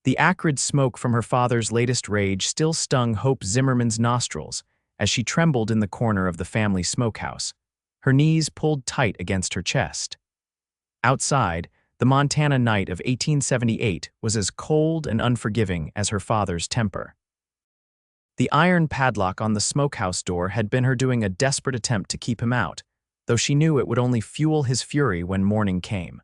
The acrid smoke from her father's latest rage still stung Hope Zimmerman's nostrils as she trembled in the corner of the family smokehouse, her knees pulled tight against her chest. Outside, the Montana night of 1878 was as cold and unforgiving as her father's temper. The iron padlock on the smokehouse door had been her doing a desperate attempt to keep him out, though she knew it would only fuel his fury when morning came.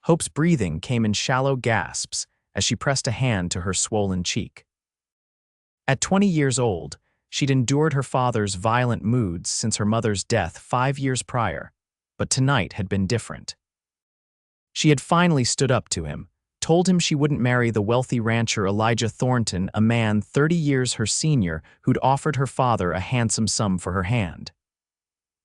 Hope's breathing came in shallow gasps as she pressed a hand to her swollen cheek. At 20 years old, she'd endured her father's violent moods since her mother's death 5 years prior, but tonight had been different. She had finally stood up to him, told him she wouldn't marry the wealthy rancher Elijah Thornton, a man 30 years her senior who'd offered her father a handsome sum for her hand.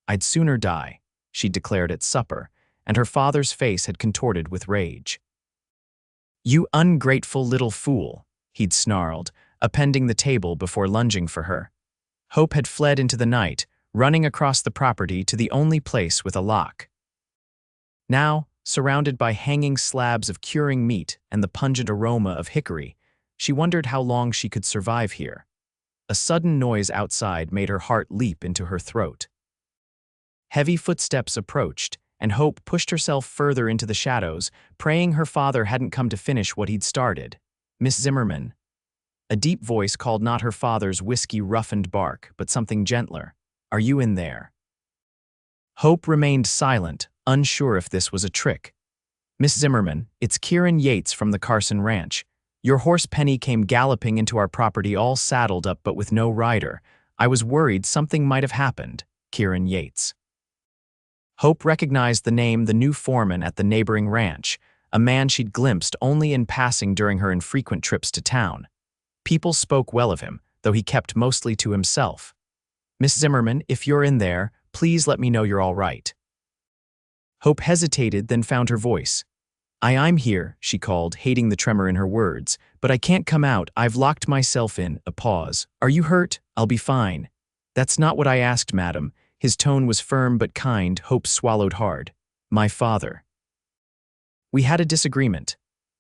"I'd sooner die," she declared at supper, and her father's face had contorted with rage. "You ungrateful little fool," he'd snarled, upending the table before lunging for her. Hope had fled into the night, running across the property to the only place with a lock. Now, surrounded by hanging slabs of curing meat and the pungent aroma of hickory, she wondered how long she could survive here. A sudden noise outside made her heart leap into her throat. Heavy footsteps approached, and Hope pushed herself further into the shadows, praying her father hadn't come to finish what he'd started. "Miss Zimmerman." A deep voice called not her father's whiskey-roughened bark, but something gentler. "Are you in there?" Hope remained silent, unsure if this was a trick. "Miss Zimmerman, it's Kieran Yates from the Carson Ranch. Your horse Penny came galloping into our property all saddled up but with no rider. I was worried something might have happened." Kieran Yates. Hope recognized the name the new foreman at the neighboring ranch, a man she'd glimpsed only in passing during her infrequent trips to town. People spoke well of him, though he kept mostly to himself. "Miss Zimmerman, if you're in there, please let me know you're all right." Hope hesitated, then found her voice. I'm here," she called, hating the tremor in her words, "but I can't come out. I've locked myself in." A pause. "Are you hurt?" "I'll be fine." "That's not what I asked, madam." His tone was firm but kind. Hope swallowed hard. "My father." "We had a disagreement."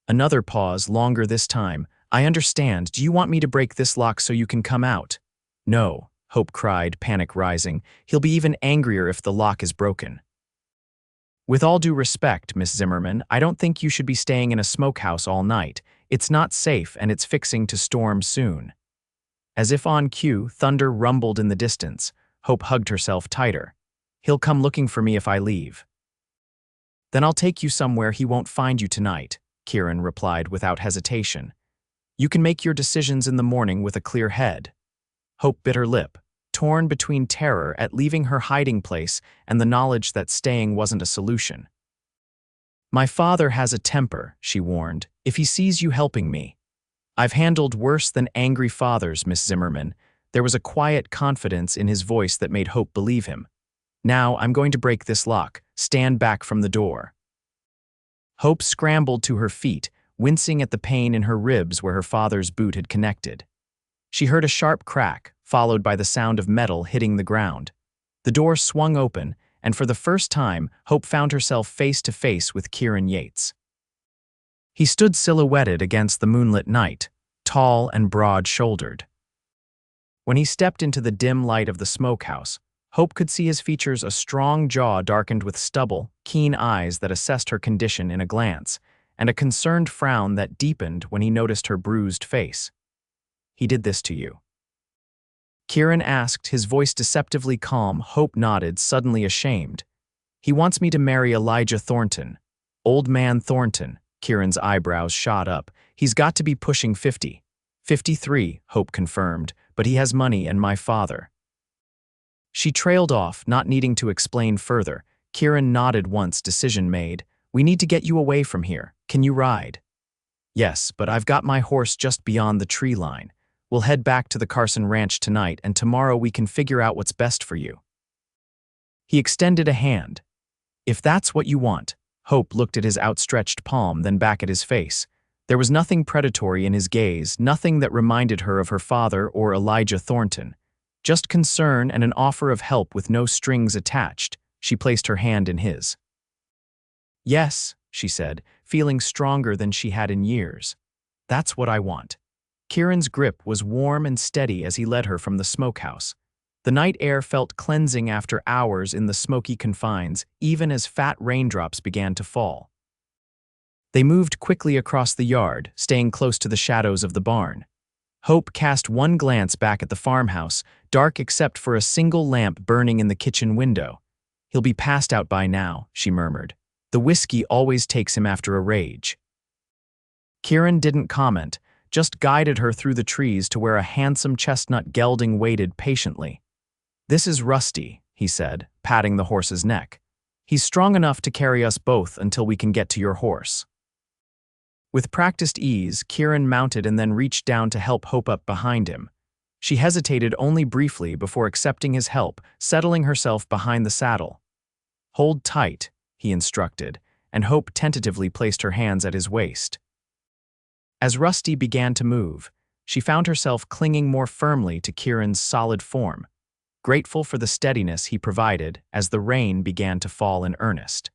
Another pause, longer this time. "I understand. Do you want me to break this lock so you can come out?" "No," Hope cried, panic rising. "He'll be even angrier if the lock is broken." "With all due respect, Miss Zimmerman, I don't think you should be staying in a smokehouse all night. It's not safe and it's fixing to storm soon." As if on cue, thunder rumbled in the distance. Hope hugged herself tighter. "He'll come looking for me if I leave." "Then I'll take you somewhere he won't find you tonight," Kieran replied without hesitation. "You can make your decisions in the morning with a clear head." Hope bit her lip, torn between terror at leaving her hiding place and the knowledge that staying wasn't a solution. "My father has a temper," she warned, "if he sees you helping me." "I've handled worse than angry fathers, Miss Zimmerman." There was a quiet confidence in his voice that made Hope believe him. "Now I'm going to break this lock. Stand back from the door." Hope scrambled to her feet, wincing at the pain in her ribs where her father's boot had connected. She heard a sharp crack, followed by the sound of metal hitting the ground. The door swung open, and for the first time, Hope found herself face to face with Kieran Yates. He stood silhouetted against the moonlit night, tall and broad-shouldered. When he stepped into the dim light of the smokehouse, Hope could see his features, a strong jaw darkened with stubble, keen eyes that assessed her condition in a glance, and a concerned frown that deepened when he noticed her bruised face. "He did this to you?" Kieran asked, his voice deceptively calm. Hope nodded, suddenly ashamed. "He wants me to marry Elijah Thornton." "Old man Thornton." Kieran's eyebrows shot up. "He's got to be pushing 50. 53, Hope confirmed, "but he has money and my father." She trailed off, not needing to explain further. Kieran nodded once, decision made. "We need to get you away from here. Can you ride?" "Yes, but I've got my horse just beyond the tree line. We'll head back to the Carson Ranch tonight, and tomorrow we can figure out what's best for you." He extended a hand. "If that's what you want." Hope looked at his outstretched palm, then back at his face. There was nothing predatory in his gaze, nothing that reminded her of her father or Elijah Thornton. Just concern and an offer of help with no strings attached. She placed her hand in his. "Yes," she said, feeling stronger than she had in years. That's what I want. Kieran's grip was warm and steady as he led her from the smokehouse. The night air felt cleansing after hours in the smoky confines, even as fat raindrops began to fall. They moved quickly across the yard, staying close to the shadows of the barn. Hope cast one glance back at the farmhouse, dark except for a single lamp burning in the kitchen window. He'll be passed out by now, she murmured. The whiskey always takes him after a rage. Kieran didn't comment, just guided her through the trees to where a handsome chestnut gelding waited patiently. This is Rusty, he said, patting the horse's neck. He's strong enough to carry us both until we can get to your horse. With practiced ease, Kieran mounted and then reached down to help Hope up behind him. She hesitated only briefly before accepting his help, settling herself behind the saddle. Hold tight, he instructed, and Hope tentatively placed her hands at his waist. As Rusty began to move, she found herself clinging more firmly to Kieran's solid form, grateful for the steadiness he provided as the rain began to fall in earnest.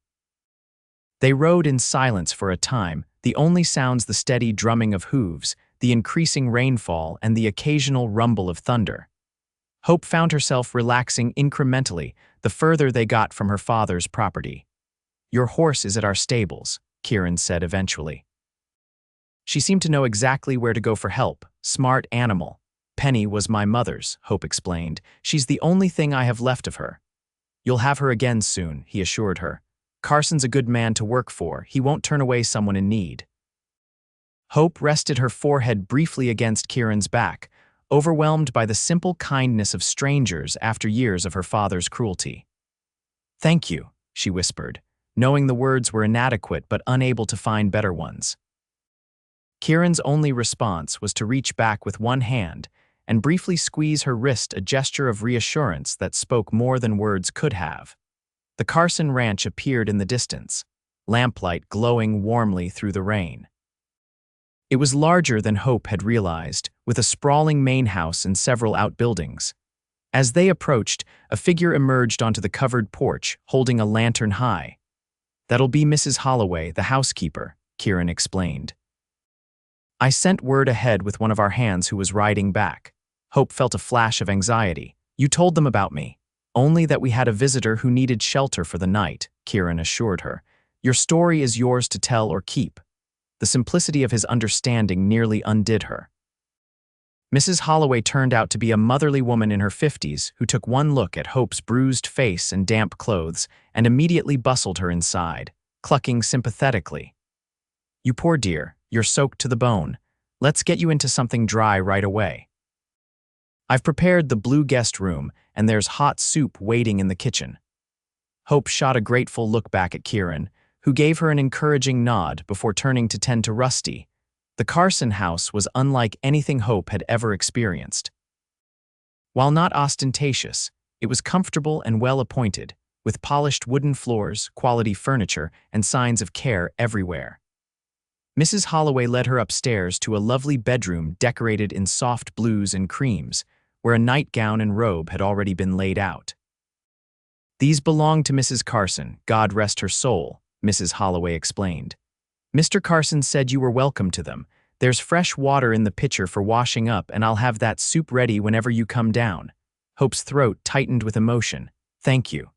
They rode in silence for a time, the only sounds the steady drumming of hooves, the increasing rainfall, and the occasional rumble of thunder. Hope found herself relaxing incrementally the further they got from her father's property. "Your horse is at our stables," Kieran said eventually. She seemed to know exactly where to go for help. Smart animal. Penny was my mother's, Hope explained. She's the only thing I have left of her. You'll have her again soon, he assured her. Carson's a good man to work for. He won't turn away someone in need. Hope rested her forehead briefly against Kieran's back, overwhelmed by the simple kindness of strangers after years of her father's cruelty. "Thank you," she whispered, knowing the words were inadequate but unable to find better ones. Kieran's only response was to reach back with one hand and briefly squeeze her wrist, a gesture of reassurance that spoke more than words could have. The Carson ranch appeared in the distance, lamplight glowing warmly through the rain. It was larger than Hope had realized, with a sprawling main house and several outbuildings. As they approached, a figure emerged onto the covered porch, holding a lantern high. "That'll be Mrs. Holloway, the housekeeper," Kieran explained. "I sent word ahead with one of our hands who was riding back." Hope felt a flash of anxiety. "You told them about me." "Only that we had a visitor who needed shelter for the night," Kieran assured her. "Your story is yours to tell or keep." The simplicity of his understanding nearly undid her. Mrs. Holloway turned out to be a motherly woman in her 50s who took one look at Hope's bruised face and damp clothes and immediately bustled her inside, clucking sympathetically. "You poor dear, you're soaked to the bone. Let's get you into something dry right away. I've prepared the blue guest room, and there's hot soup waiting in the kitchen." Hope shot a grateful look back at Kieran, who gave her an encouraging nod before turning to tend to Rusty. The Carson house was unlike anything Hope had ever experienced. While not ostentatious, it was comfortable and well-appointed, with polished wooden floors, quality furniture, and signs of care everywhere. Mrs. Holloway led her upstairs to a lovely bedroom decorated in soft blues and creams, where a nightgown and robe had already been laid out. "These belong to Mrs. Carson, God rest her soul," Mrs. Holloway explained. "Mr. Carson said you were welcome to them. There's fresh water in the pitcher for washing up, and I'll have that soup ready whenever you come down." Hope's throat tightened with emotion. "Thank you."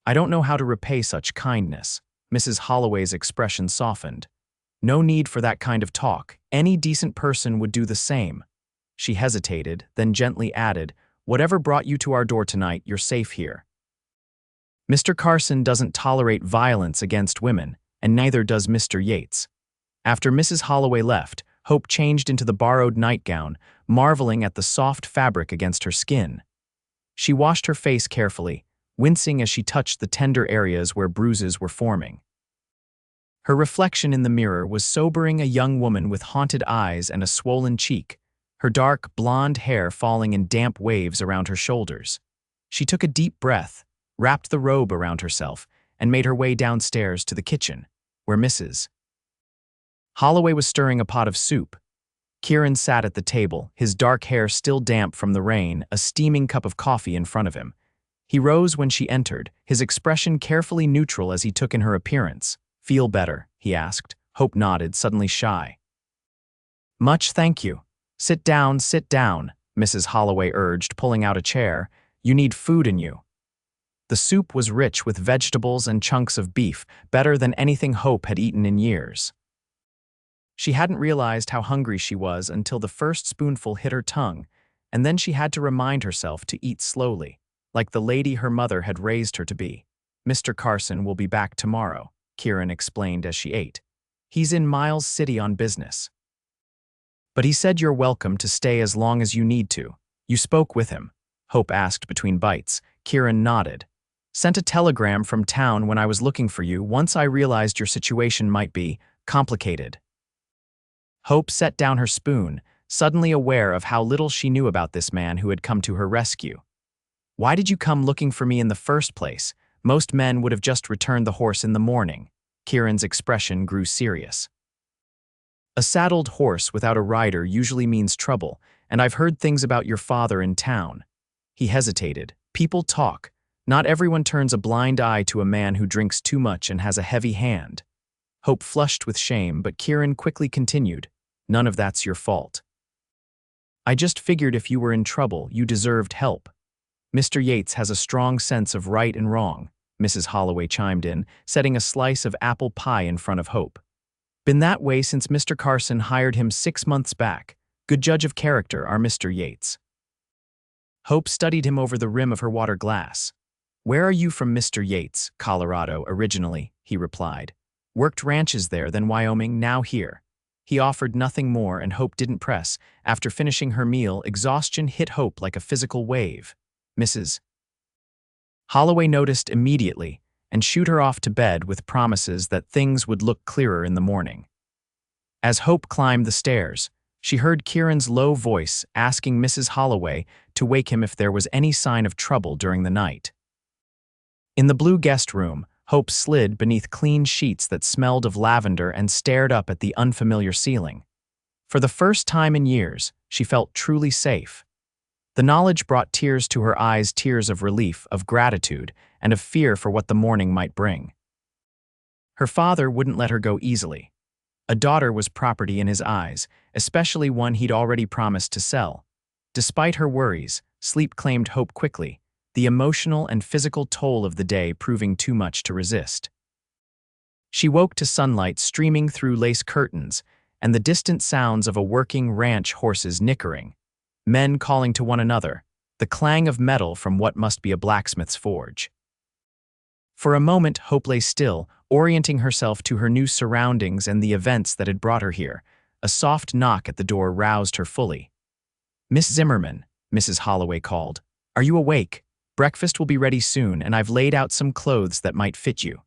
"I don't know how to repay such kindness." Mrs. Holloway's expression softened. "No need for that kind of talk. Any decent person would do the same." She hesitated, then gently added, "Whatever brought you to our door tonight, you're safe here. Mr. Carson doesn't tolerate violence against women, and neither does Mr. Yates." After Mrs. Holloway left, Hope changed into the borrowed nightgown, marveling at the soft fabric against her skin. She washed her face carefully, wincing as she touched the tender areas where bruises were forming. Her reflection in the mirror was sobering, a young woman with haunted eyes and a swollen cheek, her dark, blonde hair falling in damp waves around her shoulders. She took a deep breath, wrapped the robe around herself, and made her way downstairs to the kitchen, where Mrs. Holloway was stirring a pot of soup. Kieran sat at the table, his dark hair still damp from the rain, a steaming cup of coffee in front of him. He rose when she entered, his expression carefully neutral as he took in her appearance. "Feel better?" he asked. Hope nodded, suddenly shy. Much thank you. Sit down, Mrs. Holloway urged, pulling out a chair. You need food in you. The soup was rich with vegetables and chunks of beef, better than anything Hope had eaten in years. She hadn't realized how hungry she was until the first spoonful hit her tongue, and then she had to remind herself to eat slowly, like the lady her mother had raised her to be. Mr. Carson will be back tomorrow, Kieran explained as she ate. He's in Miles City on business. But he said you're welcome to stay as long as you need to. You spoke with him? Hope asked between bites. Kieran nodded. Sent a telegram from town when I was looking for you once I realized your situation might be complicated. Hope set down her spoon, suddenly aware of how little she knew about this man who had come to her rescue. Why did you come looking for me in the first place? Most men would have just returned the horse in the morning. Kieran's expression grew serious. A saddled horse without a rider usually means trouble, and I've heard things about your father in town. He hesitated. People talk. Not everyone turns a blind eye to a man who drinks too much and has a heavy hand. Hope flushed with shame, but Kieran quickly continued. None of that's your fault. I just figured if you were in trouble, you deserved help. Mr. Yates has a strong sense of right and wrong, Mrs. Holloway chimed in, setting a slice of apple pie in front of Hope. Been that way since Mr. Carson hired him 6 months back. Good judge of character, our Mr. Yates. Hope studied him over the rim of her water glass. Where are you from, Mr. Yates? Colorado, originally, he replied. Worked ranches there, then Wyoming, now here. He offered nothing more, and Hope didn't press. After finishing her meal, exhaustion hit Hope like a physical wave. Mrs. Holloway noticed immediately and shooed her off to bed with promises that things would look clearer in the morning. As Hope climbed the stairs, she heard Kieran's low voice asking Mrs. Holloway to wake him if there was any sign of trouble during the night. In the blue guest room, Hope slid beneath clean sheets that smelled of lavender and stared up at the unfamiliar ceiling. For the first time in years, she felt truly safe. The knowledge brought tears to her eyes, tears of relief, of gratitude, and of fear for what the morning might bring. Her father wouldn't let her go easily. A daughter was property in his eyes, especially one he'd already promised to sell. Despite her worries, sleep claimed Hope quickly, the emotional and physical toll of the day proving too much to resist. She woke to sunlight streaming through lace curtains and the distant sounds of a working ranch horse's nickering, men calling to one another, the clang of metal from what must be a blacksmith's forge. For a moment, Hope lay still, orienting herself to her new surroundings and the events that had brought her here. A soft knock at the door roused her fully. Miss Zimmerman, Mrs. Holloway called. Are you awake? Breakfast will be ready soon, and I've laid out some clothes that might fit you.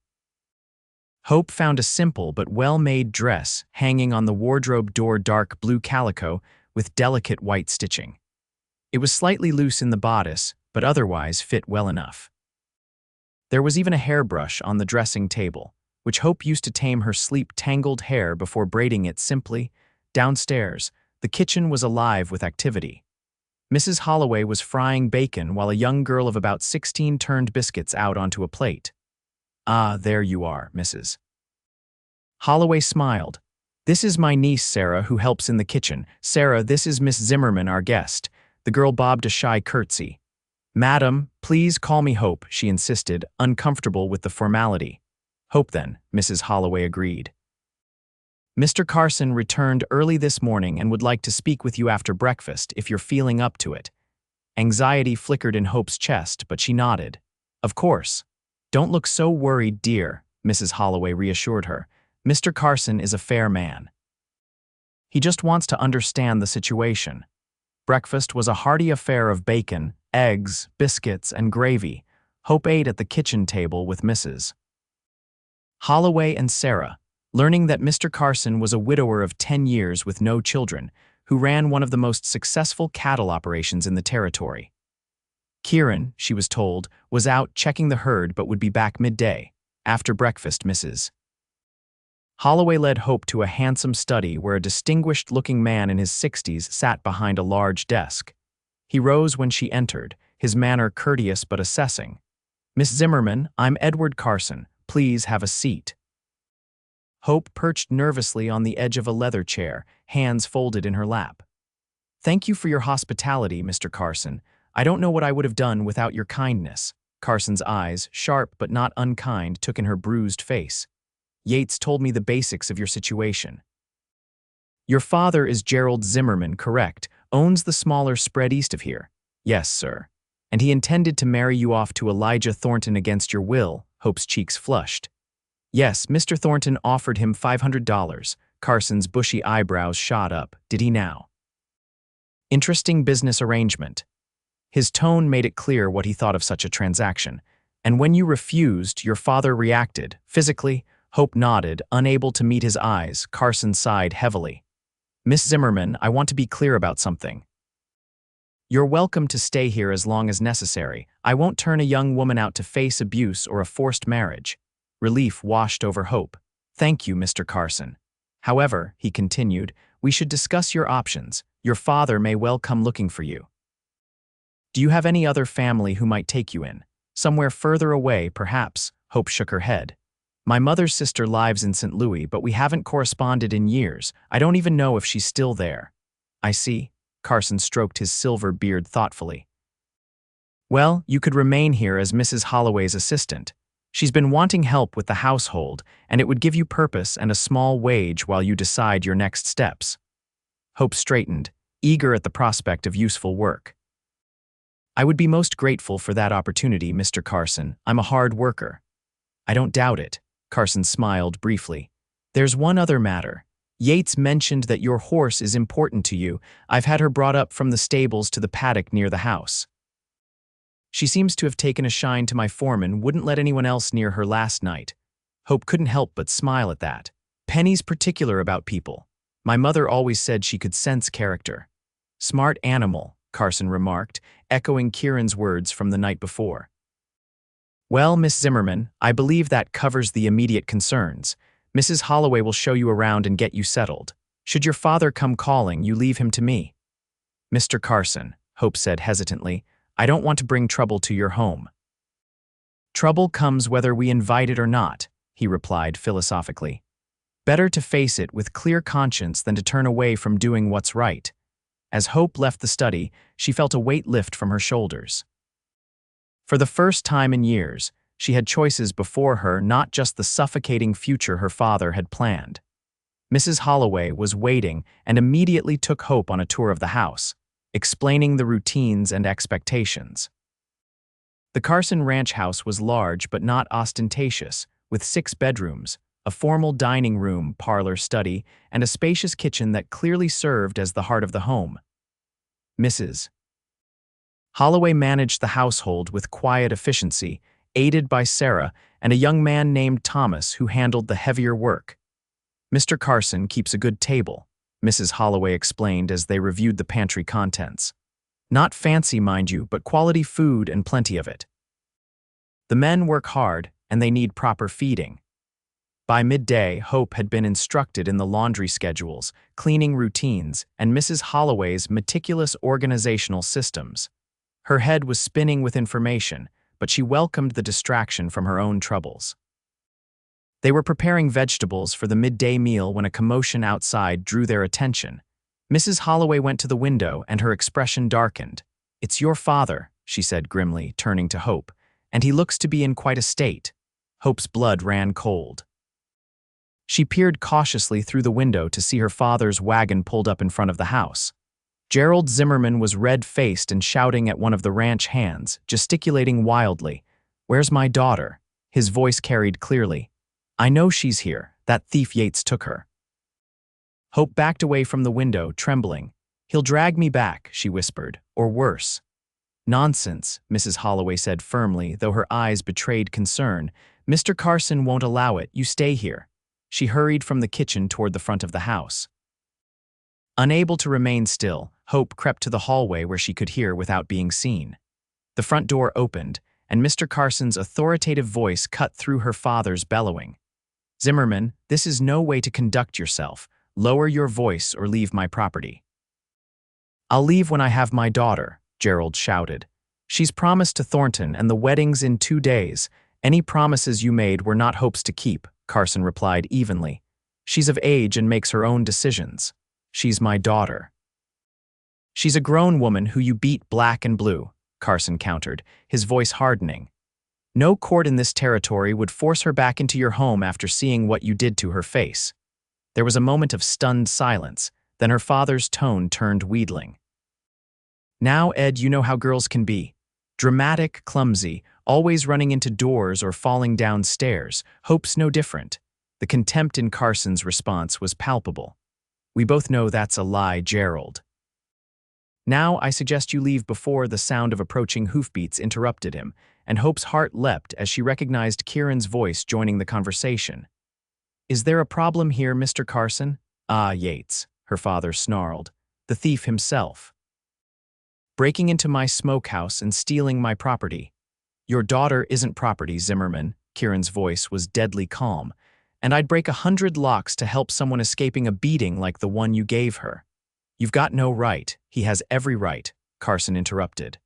Hope found a simple but well-made dress hanging on the wardrobe door, dark blue calico with delicate white stitching. It was slightly loose in the bodice, but otherwise fit well enough. There was even a hairbrush on the dressing table, which Hope used to tame her sleep-tangled hair before braiding it simply. Downstairs, the kitchen was alive with activity. Mrs. Holloway was frying bacon while a young girl of about 16 turned biscuits out onto a plate. Ah, there you are, Mrs. Holloway smiled. This is my niece, Sarah, who helps in the kitchen. Sarah, this is Miss Zimmerman, our guest. The girl bobbed a shy curtsy. Madam, please call me Hope, she insisted, uncomfortable with the formality. Hope then, Mrs. Holloway agreed. Mr. Carson returned early this morning and would like to speak with you after breakfast if you're feeling up to it. Anxiety flickered in Hope's chest, but she nodded. Of course. Don't look so worried, dear, Mrs. Holloway reassured her. Mr. Carson is a fair man. He just wants to understand the situation. Breakfast was a hearty affair of bacon, eggs, biscuits, and gravy. Hope ate at the kitchen table with Mrs. Holloway and Sarah, learning that Mr. Carson was a widower of 10 years with no children, who ran one of the most successful cattle operations in the territory. Kieran, she was told, was out checking the herd but would be back midday. After breakfast, Mrs. Holloway led Hope to a handsome study where a distinguished-looking man in his 60s sat behind a large desk. He rose when she entered, his manner courteous but assessing. Miss Zimmerman, I'm Edward Carson. Please have a seat. Hope perched nervously on the edge of a leather chair, hands folded in her lap. "Thank you for your hospitality, Mr. Carson. I don't know what I would have done without your kindness." Carson's eyes, sharp but not unkind, took in her bruised face. "Yates told me the basics of your situation. Your father is Gerald Zimmerman, correct? Owns the smaller spread east of here." "Yes, sir. And he intended to marry you off to Elijah Thornton against your will." Hope's cheeks flushed. "Yes, Mr. Thornton offered him $500. Carson's bushy eyebrows shot up. "Did he now?" "Interesting business arrangement." His tone made it clear what he thought of such a transaction. "And when you refused, your father reacted, physically?" Hope nodded, unable to meet his eyes. Carson sighed heavily. "Miss Zimmerman, I want to be clear about something. You're welcome to stay here as long as necessary. I won't turn a young woman out to face abuse or a forced marriage." Relief washed over Hope. "Thank you, Mr. Carson. However," he continued, "we should discuss your options. Your father may well come looking for you. Do you have any other family who might take you in? Somewhere further away, perhaps?" Hope shook her head. "My mother's sister lives in St. Louis, but we haven't corresponded in years. I don't even know if she's still there." "I see." Carson stroked his silver beard thoughtfully. "Well, you could remain here as Mrs. Holloway's assistant. She's been wanting help with the household, and it would give you purpose and a small wage while you decide your next steps." Hope straightened, eager at the prospect of useful work. "I would be most grateful for that opportunity, Mr. Carson. I'm a hard worker." "I don't doubt it." Carson smiled briefly. "There's one other matter. Yates mentioned that your horse is important to you. I've had her brought up from the stables to the paddock near the house. She seems to have taken a shine to my foreman, wouldn't let anyone else near her last night." Hope couldn't help but smile at that. "Penny's particular about people. My mother always said she could sense character." "Smart animal," Carson remarked, echoing Kieran's words from the night before. "Well, Miss Zimmerman, I believe that covers the immediate concerns. Mrs. Holloway will show you around and get you settled. Should your father come calling, you leave him to me." "Mr. Carson," Hope said hesitantly, "I don't want to bring trouble to your home." "Trouble comes whether we invite it or not," he replied philosophically. "Better to face it with clear conscience than to turn away from doing what's right." As Hope left the study, she felt a weight lift from her shoulders. For the first time in years, she had choices before her, not just the suffocating future her father had planned. Mrs. Holloway was waiting and immediately took Hope on a tour of the house, explaining the routines and expectations. The Carson ranch house was large but not ostentatious, with 6 bedrooms, a formal dining room, parlor, study, and a spacious kitchen that clearly served as the heart of the home. Mrs. Holloway managed the household with quiet efficiency, aided by Sarah and a young man named Thomas who handled the heavier work. "Mr. Carson keeps a good table," Mrs. Holloway explained as they reviewed the pantry contents. "Not fancy, mind you, but quality food and plenty of it. The men work hard, and they need proper feeding." By midday, Hope had been instructed in the laundry schedules, cleaning routines, and Mrs. Holloway's meticulous organizational systems. Her head was spinning with information, but she welcomed the distraction from her own troubles. They were preparing vegetables for the midday meal when a commotion outside drew their attention. Mrs. Holloway went to the window and her expression darkened. "It's your father," she said grimly, turning to Hope, "and he looks to be in quite a state." Hope's blood ran cold. She peered cautiously through the window to see her father's wagon pulled up in front of the house. Gerald Zimmerman was red-faced and shouting at one of the ranch hands, gesticulating wildly. "Where's my daughter?" His voice carried clearly. "I know she's here. That thief Yates took her." Hope backed away from the window, trembling. "He'll drag me back," she whispered, "or worse." "Nonsense," Mrs. Holloway said firmly, though her eyes betrayed concern. "Mr. Carson won't allow it. You stay here." She hurried from the kitchen toward the front of the house. Unable to remain still, Hope crept to the hallway where she could hear without being seen. The front door opened, and Mr. Carson's authoritative voice cut through her father's bellowing. "Zimmerman, this is no way to conduct yourself. Lower your voice or leave my property." "I'll leave when I have my daughter," Gerald shouted. "She's promised to Thornton, and the wedding's in 2 days. Any promises you made were not Hope's to keep," Carson replied evenly. She's of age and makes her own decisions. She's my daughter." "She's a grown woman who you beat black and blue," Carson countered, his voice hardening. "No court in this territory would force her back into your home after seeing what you did to her face." There was a moment of stunned silence, then her father's tone turned wheedling. "Now, Ed, you know how girls can be. Dramatic, clumsy, always running into doors or falling down stairs. Hope's no different." The contempt in Carson's response was palpable. "We both know that's a lie, Gerald." "Now I suggest you leave before," the sound of approaching hoofbeats interrupted him, and Hope's heart leapt as she recognized Kieran's voice joining the conversation. "Is there a problem here, Mr. Carson?" "Ah, Yates," her father snarled. "The thief himself. Breaking into my smokehouse and stealing my property." "Your daughter isn't property, Zimmerman." Kieran's voice was deadly calm. "And I'd break 100 locks to help someone escaping a beating like the one you gave her." "You've got no right." "He has every right," Carson interrupted.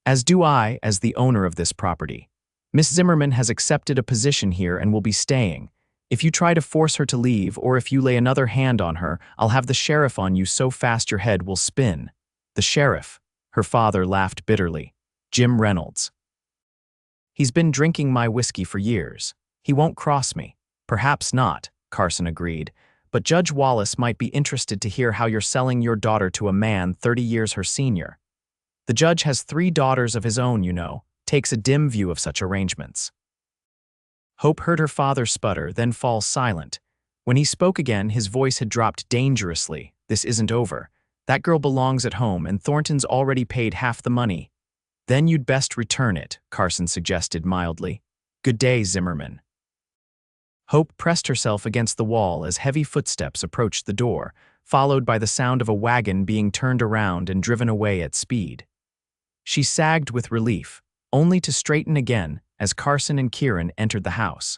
"As do I, as the owner of this property. Miss Zimmerman has accepted a position here and will be staying. If you try to force her to leave, or if you lay another hand on her, I'll have the sheriff on you so fast your head will spin." "The sheriff?" Her father laughed bitterly. "Jim Reynolds. He's been drinking my whiskey for years. He won't cross me." "Perhaps not," Carson agreed, "but Judge Wallace might be interested to hear how you're selling your daughter to a man 30 years her senior. The judge has 3 daughters of his own, you know, takes a dim view of such arrangements." Hope heard her father sputter, then fall silent. When he spoke again, his voice had dropped dangerously. "This isn't over. That girl belongs at home, and Thornton's already paid half the money." "Then you'd best return it," Carson suggested mildly. "Good day, Zimmerman." Hope pressed herself against the wall as heavy footsteps approached the door, followed by the sound of a wagon being turned around and driven away at speed. She sagged with relief, only to straighten again as Carson and Kieran entered the house.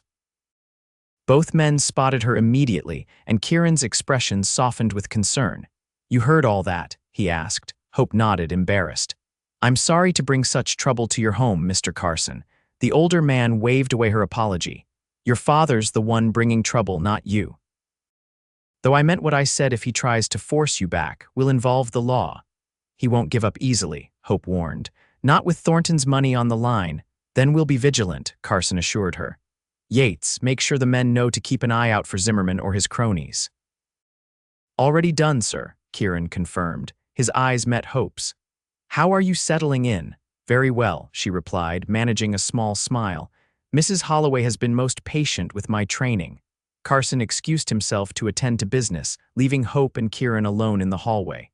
Both men spotted her immediately, and Kieran's expression softened with concern. "You heard all that?" he asked. Hope nodded, embarrassed. "I'm sorry to bring such trouble to your home, Mr. Carson." The older man waved away her apology. "Your father's the one bringing trouble, not you. Though I meant what I said. If he tries to force you back, we'll involve the law." "He won't give up easily," Hope warned. "Not with Thornton's money on the line." "Then we'll be vigilant," Carson assured her. "Yates, make sure the men know to keep an eye out for Zimmerman or his cronies." "Already done, sir," Kieran confirmed. His eyes met Hope's. "How are you settling in?" "Very well," she replied, managing a small smile. "Mrs. Holloway has been most patient with my training." Carson excused himself to attend to business, leaving Hope and Kieran alone in the hallway.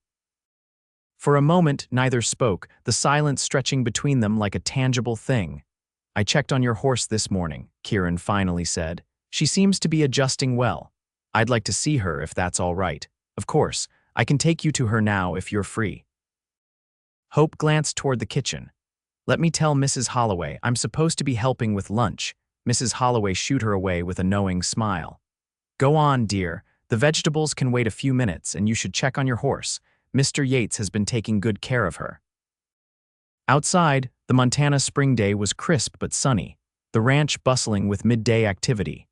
For a moment, neither spoke, the silence stretching between them like a tangible thing. "I checked on your horse this morning," Kieran finally said. "She seems to be adjusting well. I'd like to see her if that's all right. Of course, I can take you to her now if you're free." Hope glanced toward the kitchen. "Let me tell Mrs. Holloway I'm supposed to be helping with lunch." Mrs. Holloway shooed her away with a knowing smile. "Go on, dear. The vegetables can wait a few minutes, and you should check on your horse. Mr. Yates has been taking good care of her." Outside, the Montana spring day was crisp but sunny, the ranch bustling with midday activity.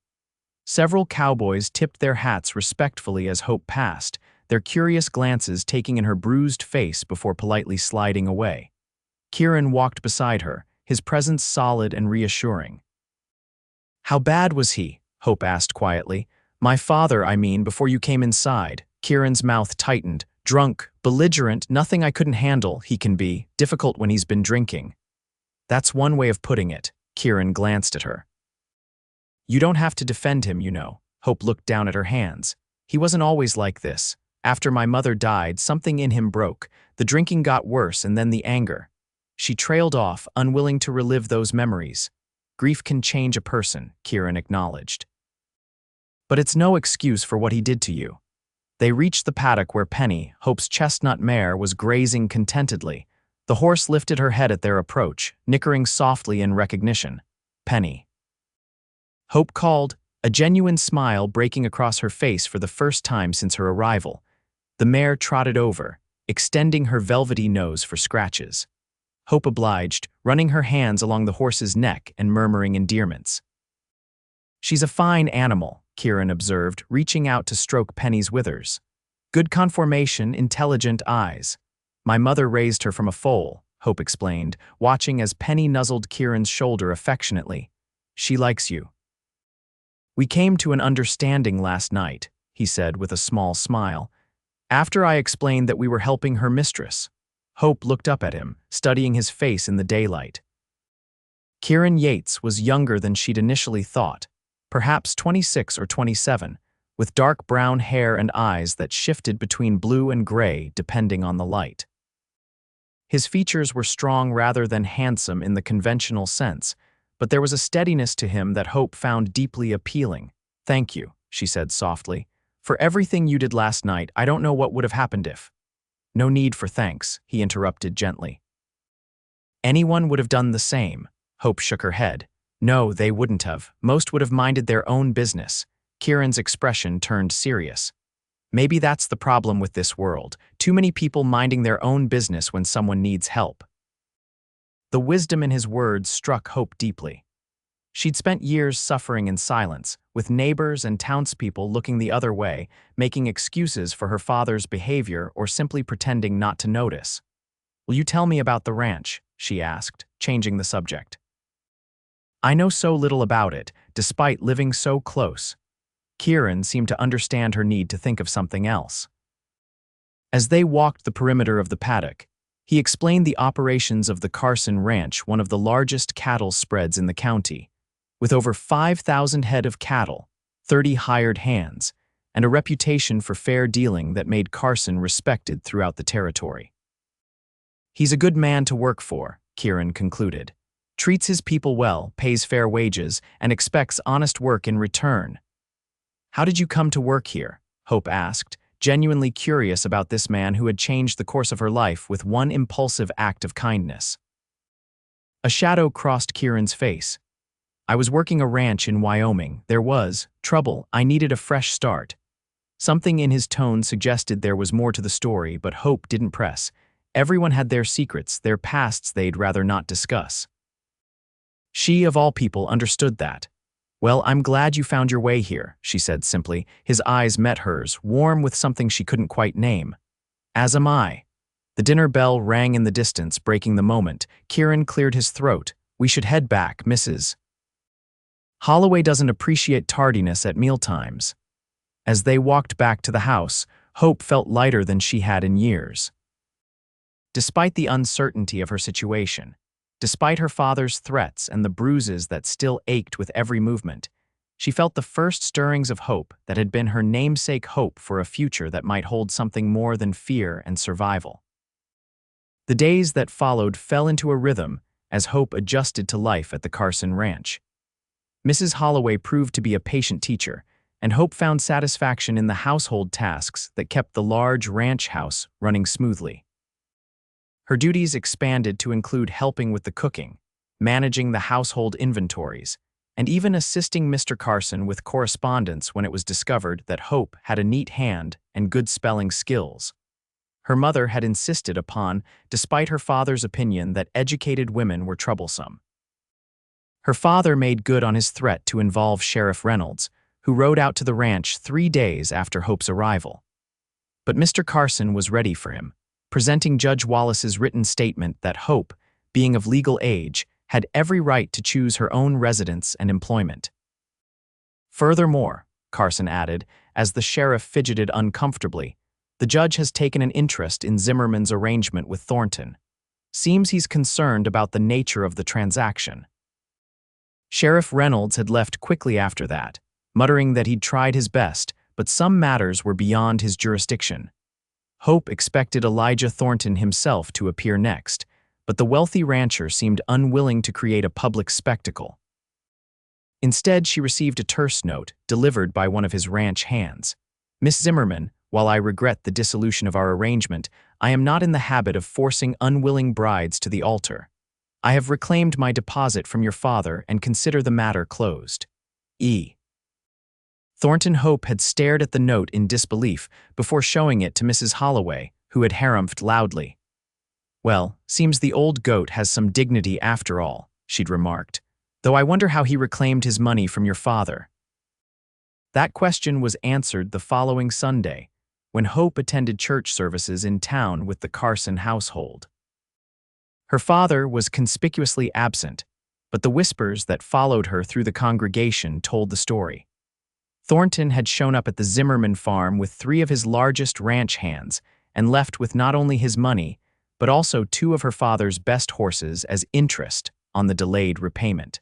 Several cowboys tipped their hats respectfully as Hope passed, their curious glances taking in her bruised face before politely sliding away. Kieran walked beside her, his presence solid and reassuring. "How bad was he?" Hope asked quietly. "My father, I mean, before you came inside." Kieran's mouth tightened. "Drunk, belligerent, nothing I couldn't handle. He can be difficult when he's been drinking." "That's one way of putting it." Kieran glanced at her. "You don't have to defend him, you know." Hope looked down at her hands. "He wasn't always like this. After my mother died, something in him broke. The drinking got worse, and then the anger." She trailed off, unwilling to relive those memories. "Grief can change a person," Kieran acknowledged. "But it's no excuse for what he did to you." They reached the paddock where Penny, Hope's chestnut mare, was grazing contentedly. The horse lifted her head at their approach, nickering softly in recognition. "Penny." Hope called, a genuine smile breaking across her face for the first time since her arrival. The mare trotted over, extending her velvety nose for scratches. Hope obliged, running her hands along the horse's neck and murmuring endearments. "She's a fine animal," Kieran observed, reaching out to stroke Penny's withers. Good conformation, intelligent eyes. My mother raised her from a foal, Hope explained, watching as Penny nuzzled Kieran's shoulder affectionately. She likes you. We came to an understanding last night, he said with a small smile, after I explained that we were helping her mistress. Hope looked up at him, studying his face in the daylight. Kieran Yates was younger than she'd initially thought, perhaps 26 or 27, with dark brown hair and eyes that shifted between blue and gray depending on the light. His features were strong rather than handsome in the conventional sense, but there was a steadiness to him that Hope found deeply appealing. Thank you, she said softly. For everything you did last night, I don't know what would have happened if. No need for thanks, he interrupted gently. Anyone would have done the same. Hope shook her head. No, they wouldn't have. Most would have minded their own business. Kieran's expression turned serious. Maybe that's the problem with this world. Too many people minding their own business when someone needs help. The wisdom in his words struck Hope deeply. She'd spent years suffering in silence, with neighbors and townspeople looking the other way, making excuses for her father's behavior or simply pretending not to notice. Will you tell me about the ranch? She asked, changing the subject. I know so little about it, despite living so close. Kieran seemed to understand her need to think of something else. As they walked the perimeter of the paddock, he explained the operations of the Carson Ranch, one of the largest cattle spreads in the county. With over 5,000 head of cattle, 30 hired hands, and a reputation for fair dealing that made Carson respected throughout the territory. He's a good man to work for, Kieran concluded. Treats his people well, pays fair wages, and expects honest work in return. How did you come to work here? Hope asked, genuinely curious about this man who had changed the course of her life with one impulsive act of kindness. A shadow crossed Kieran's face. I was working a ranch in Wyoming. There was trouble. I needed a fresh start. Something in his tone suggested there was more to the story, but Hope didn't press. Everyone had their secrets, their pasts they'd rather not discuss. She, of all people, understood that. Well, I'm glad you found your way here, she said simply. His eyes met hers, warm with something she couldn't quite name. As am I. The dinner bell rang in the distance, breaking the moment. Kieran cleared his throat. We should head back, Mrs. Holloway doesn't appreciate tardiness at mealtimes. As they walked back to the house, Hope felt lighter than she had in years. Despite the uncertainty of her situation, despite her father's threats and the bruises that still ached with every movement, she felt the first stirrings of hope that had been her namesake hope for a future that might hold something more than fear and survival. The days that followed fell into a rhythm as Hope adjusted to life at the Carson Ranch. Mrs. Holloway proved to be a patient teacher, and Hope found satisfaction in the household tasks that kept the large ranch house running smoothly. Her duties expanded to include helping with the cooking, managing the household inventories, and even assisting Mr. Carson with correspondence when it was discovered that Hope had a neat hand and good spelling skills. Her mother had insisted upon, despite her father's opinion that educated women were troublesome. Her father made good on his threat to involve Sheriff Reynolds, who rode out to the ranch 3 days after Hope's arrival. But Mr. Carson was ready for him, presenting Judge Wallace's written statement that Hope, being of legal age, had every right to choose her own residence and employment. Furthermore, Carson added, as the sheriff fidgeted uncomfortably, the judge has taken an interest in Zimmerman's arrangement with Thornton. Seems he's concerned about the nature of the transaction. Sheriff Reynolds had left quickly after that, muttering that he'd tried his best, but some matters were beyond his jurisdiction. Hope expected Elijah Thornton himself to appear next, but the wealthy rancher seemed unwilling to create a public spectacle. Instead, she received a terse note delivered by one of his ranch hands. Miss Zimmerman, while I regret the dissolution of our arrangement, I am not in the habit of forcing unwilling brides to the altar. I have reclaimed my deposit from your father and consider the matter closed. E. Thornton Hope had stared at the note in disbelief before showing it to Mrs. Holloway, who had harumphed loudly. Well, seems the old goat has some dignity after all, she'd remarked, though I wonder how he reclaimed his money from your father. That question was answered the following Sunday, when Hope attended church services in town with the Carson household. Her father was conspicuously absent, but the whispers that followed her through the congregation told the story. Thornton had shown up at the Zimmerman farm with 3 of his largest ranch hands and left with not only his money, but also 2 of her father's best horses as interest on the delayed repayment.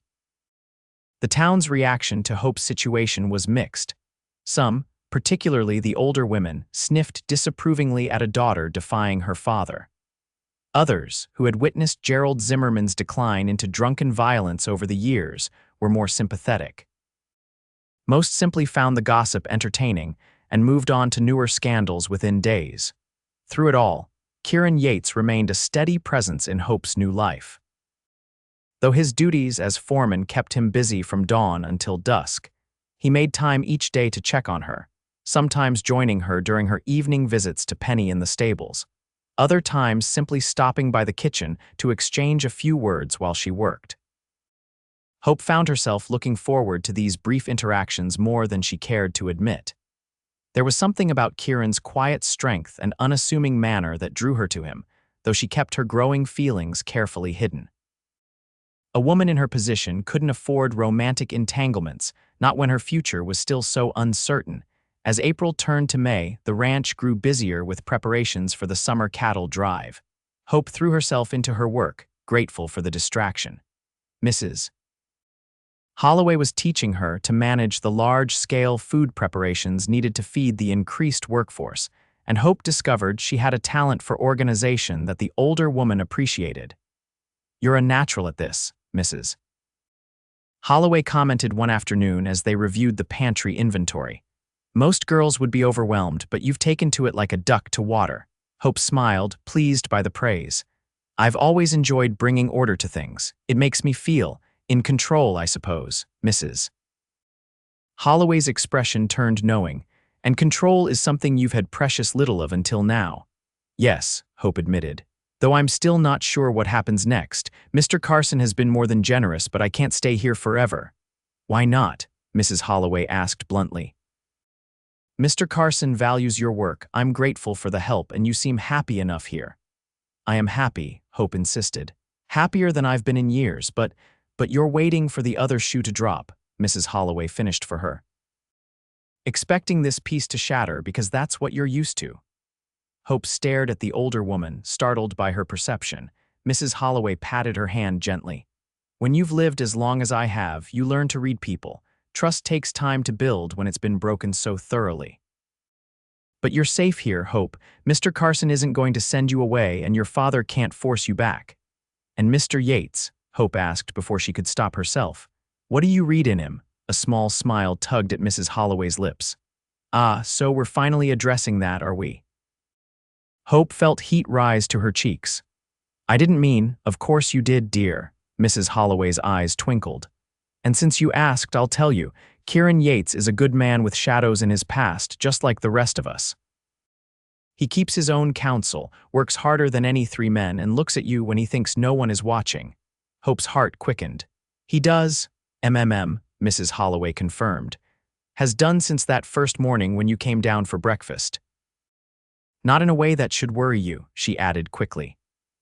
The town's reaction to Hope's situation was mixed. Some, particularly the older women, sniffed disapprovingly at a daughter defying her father. Others, who had witnessed Gerald Zimmerman's decline into drunken violence over the years, were more sympathetic. Most simply found the gossip entertaining and moved on to newer scandals within days. Through it all, Kieran Yates remained a steady presence in Hope's new life. Though his duties as foreman kept him busy from dawn until dusk, he made time each day to check on her, sometimes joining her during her evening visits to Penny in the stables, other times simply stopping by the kitchen to exchange a few words while she worked. Hope found herself looking forward to these brief interactions more than she cared to admit. There was something about Kieran's quiet strength and unassuming manner that drew her to him, though she kept her growing feelings carefully hidden. A woman in her position couldn't afford romantic entanglements, not when her future was still so uncertain. As April turned to May, the ranch grew busier with preparations for the summer cattle drive. Hope threw herself into her work, grateful for the distraction. Mrs. Holloway was teaching her to manage the large-scale food preparations needed to feed the increased workforce, and Hope discovered she had a talent for organization that the older woman appreciated. "You're a natural at this, Mrs. Holloway commented one afternoon as they reviewed the pantry inventory. "Most girls would be overwhelmed, but you've taken to it like a duck to water." Hope smiled, pleased by the praise. "I've always enjoyed bringing order to things. It makes me feel in control, I suppose, Mrs. Holloway's expression turned knowing, "And control is something you've had precious little of until now." "Yes," Hope admitted, "though I'm still not sure what happens next. Mr. Carson has been more than generous, but I can't stay here forever." "Why not?" Mrs. Holloway asked bluntly. "Mr. Carson values your work. I'm grateful for the help, and you seem happy enough here." "I am happy," Hope insisted. "Happier than I've been in years, but you're waiting for the other shoe to drop," Mrs. Holloway finished for her. "Expecting this piece to shatter because that's what you're used to." Hope stared at the older woman, startled by her perception. Mrs. Holloway patted her hand gently. "When you've lived as long as I have, you learn to read people. Trust takes time to build when it's been broken so thoroughly." "But you're safe here, Hope. Mr. Carson isn't going to send you away, and your father can't force you back." "And Mr. Yates?" Hope asked before she could stop herself. "What do you read in him?" A small smile tugged at Mrs. Holloway's lips. "Ah, so we're finally addressing that, are we?" Hope felt heat rise to her cheeks. "I didn't mean, of course you did, dear." Mrs. Holloway's eyes twinkled. "And since you asked, I'll tell you, Kieran Yates is a good man with shadows in his past, just like the rest of us. He keeps his own counsel, works harder than any 3 men, and looks at you when he thinks no one is watching." Hope's heart quickened. "He does, Mrs. Holloway confirmed. "Has done since that first morning when you came down for breakfast." "Not in a way that should worry you," she added quickly.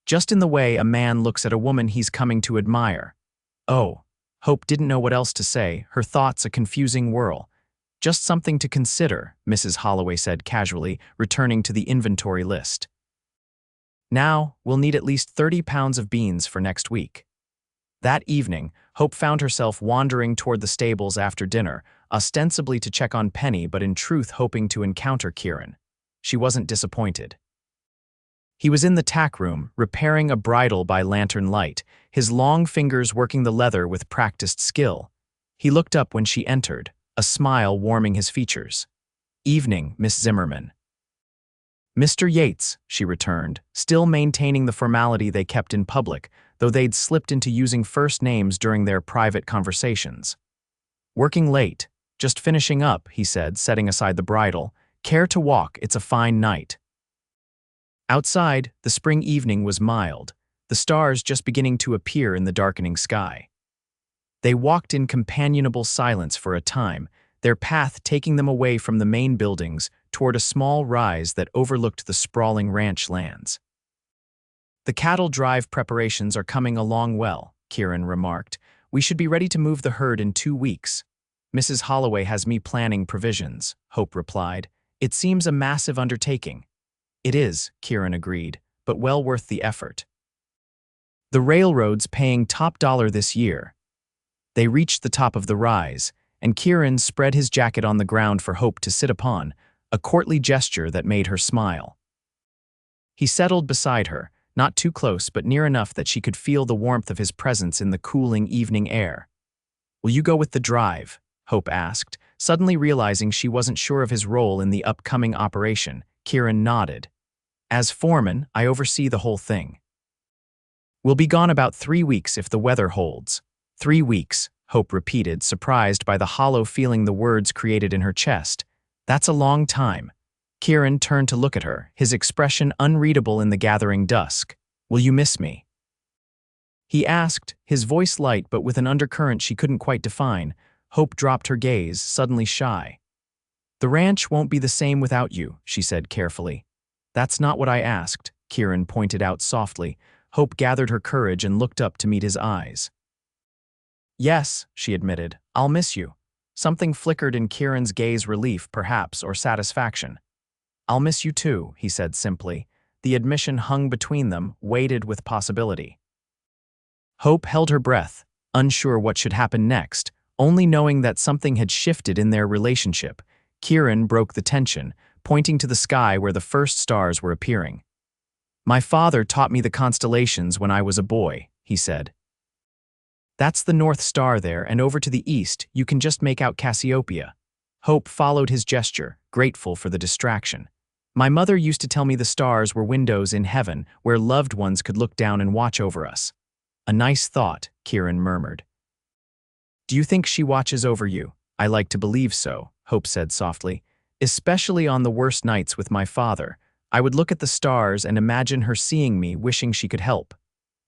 "Just in the way a man looks at a woman he's coming to admire." "Oh." Hope didn't know what else to say, her thoughts a confusing whirl. "Just something to consider," Mrs. Holloway said casually, returning to the inventory list. "Now, we'll need at least 30 pounds of beans for next week." That evening, Hope found herself wandering toward the stables after dinner, ostensibly to check on Penny but in truth hoping to encounter Kieran. She wasn't disappointed. He was in the tack room, repairing a bridle by lantern light, his long fingers working the leather with practiced skill. He looked up when she entered, a smile warming his features. "Evening, Miss Zimmerman." "Mr. Yates," she returned, still maintaining the formality they kept in public, though they'd slipped into using first names during their private conversations. "Working late. Just finishing up," he said, setting aside the bridle. "Care to walk? It's a fine night." Outside, the spring evening was mild, the stars just beginning to appear in the darkening sky. They walked in companionable silence for a time, their path taking them away from the main buildings toward a small rise that overlooked the sprawling ranch lands. "The cattle drive preparations are coming along well," Kieran remarked. "We should be ready to move the herd in 2 weeks." "Mrs. Holloway has me planning provisions," Hope replied. "It seems a massive undertaking." "It is," Kieran agreed, "but well worth the effort." The railroad's paying top dollar this year. They reached the top of the rise, and Kieran spread his jacket on the ground for Hope to sit upon, a courtly gesture that made her smile. He settled beside her, not too close but near enough that she could feel the warmth of his presence in the cooling evening air. "Will you go with the drive?" Hope asked, suddenly realizing she wasn't sure of his role in the upcoming operation. Kieran nodded. "As foreman, I oversee the whole thing." "We'll be gone about 3 weeks if the weather holds." 3 weeks, Hope repeated, surprised by the hollow feeling the words created in her chest. "That's a long time." Kieran turned to look at her, his expression unreadable in the gathering dusk. "Will you miss me?" he asked, his voice light but with an undercurrent she couldn't quite define. Hope dropped her gaze, suddenly shy. "The ranch won't be the same without you," she said carefully. "That's not what I asked," Kieran pointed out softly. Hope gathered her courage and looked up to meet his eyes. "Yes," she admitted, "I'll miss you." Something flickered in Kieran's gaze, relief, perhaps, or satisfaction. "I'll miss you too," he said simply. The admission hung between them, weighted with possibility. Hope held her breath, unsure what should happen next, only knowing that something had shifted in their relationship. Kieran broke the tension, pointing to the sky where the first stars were appearing. "My father taught me the constellations when I was a boy," he said. "That's the North Star there, and over to the east you can just make out Cassiopeia." Hope followed his gesture, grateful for the distraction. "My mother used to tell me the stars were windows in heaven where loved ones could look down and watch over us." "A nice thought," Kieran murmured. "Do you think she watches over you?" "I like to believe so," Hope said softly. "Especially on the worst nights with my father. I would look at the stars and imagine her seeing me, wishing she could help."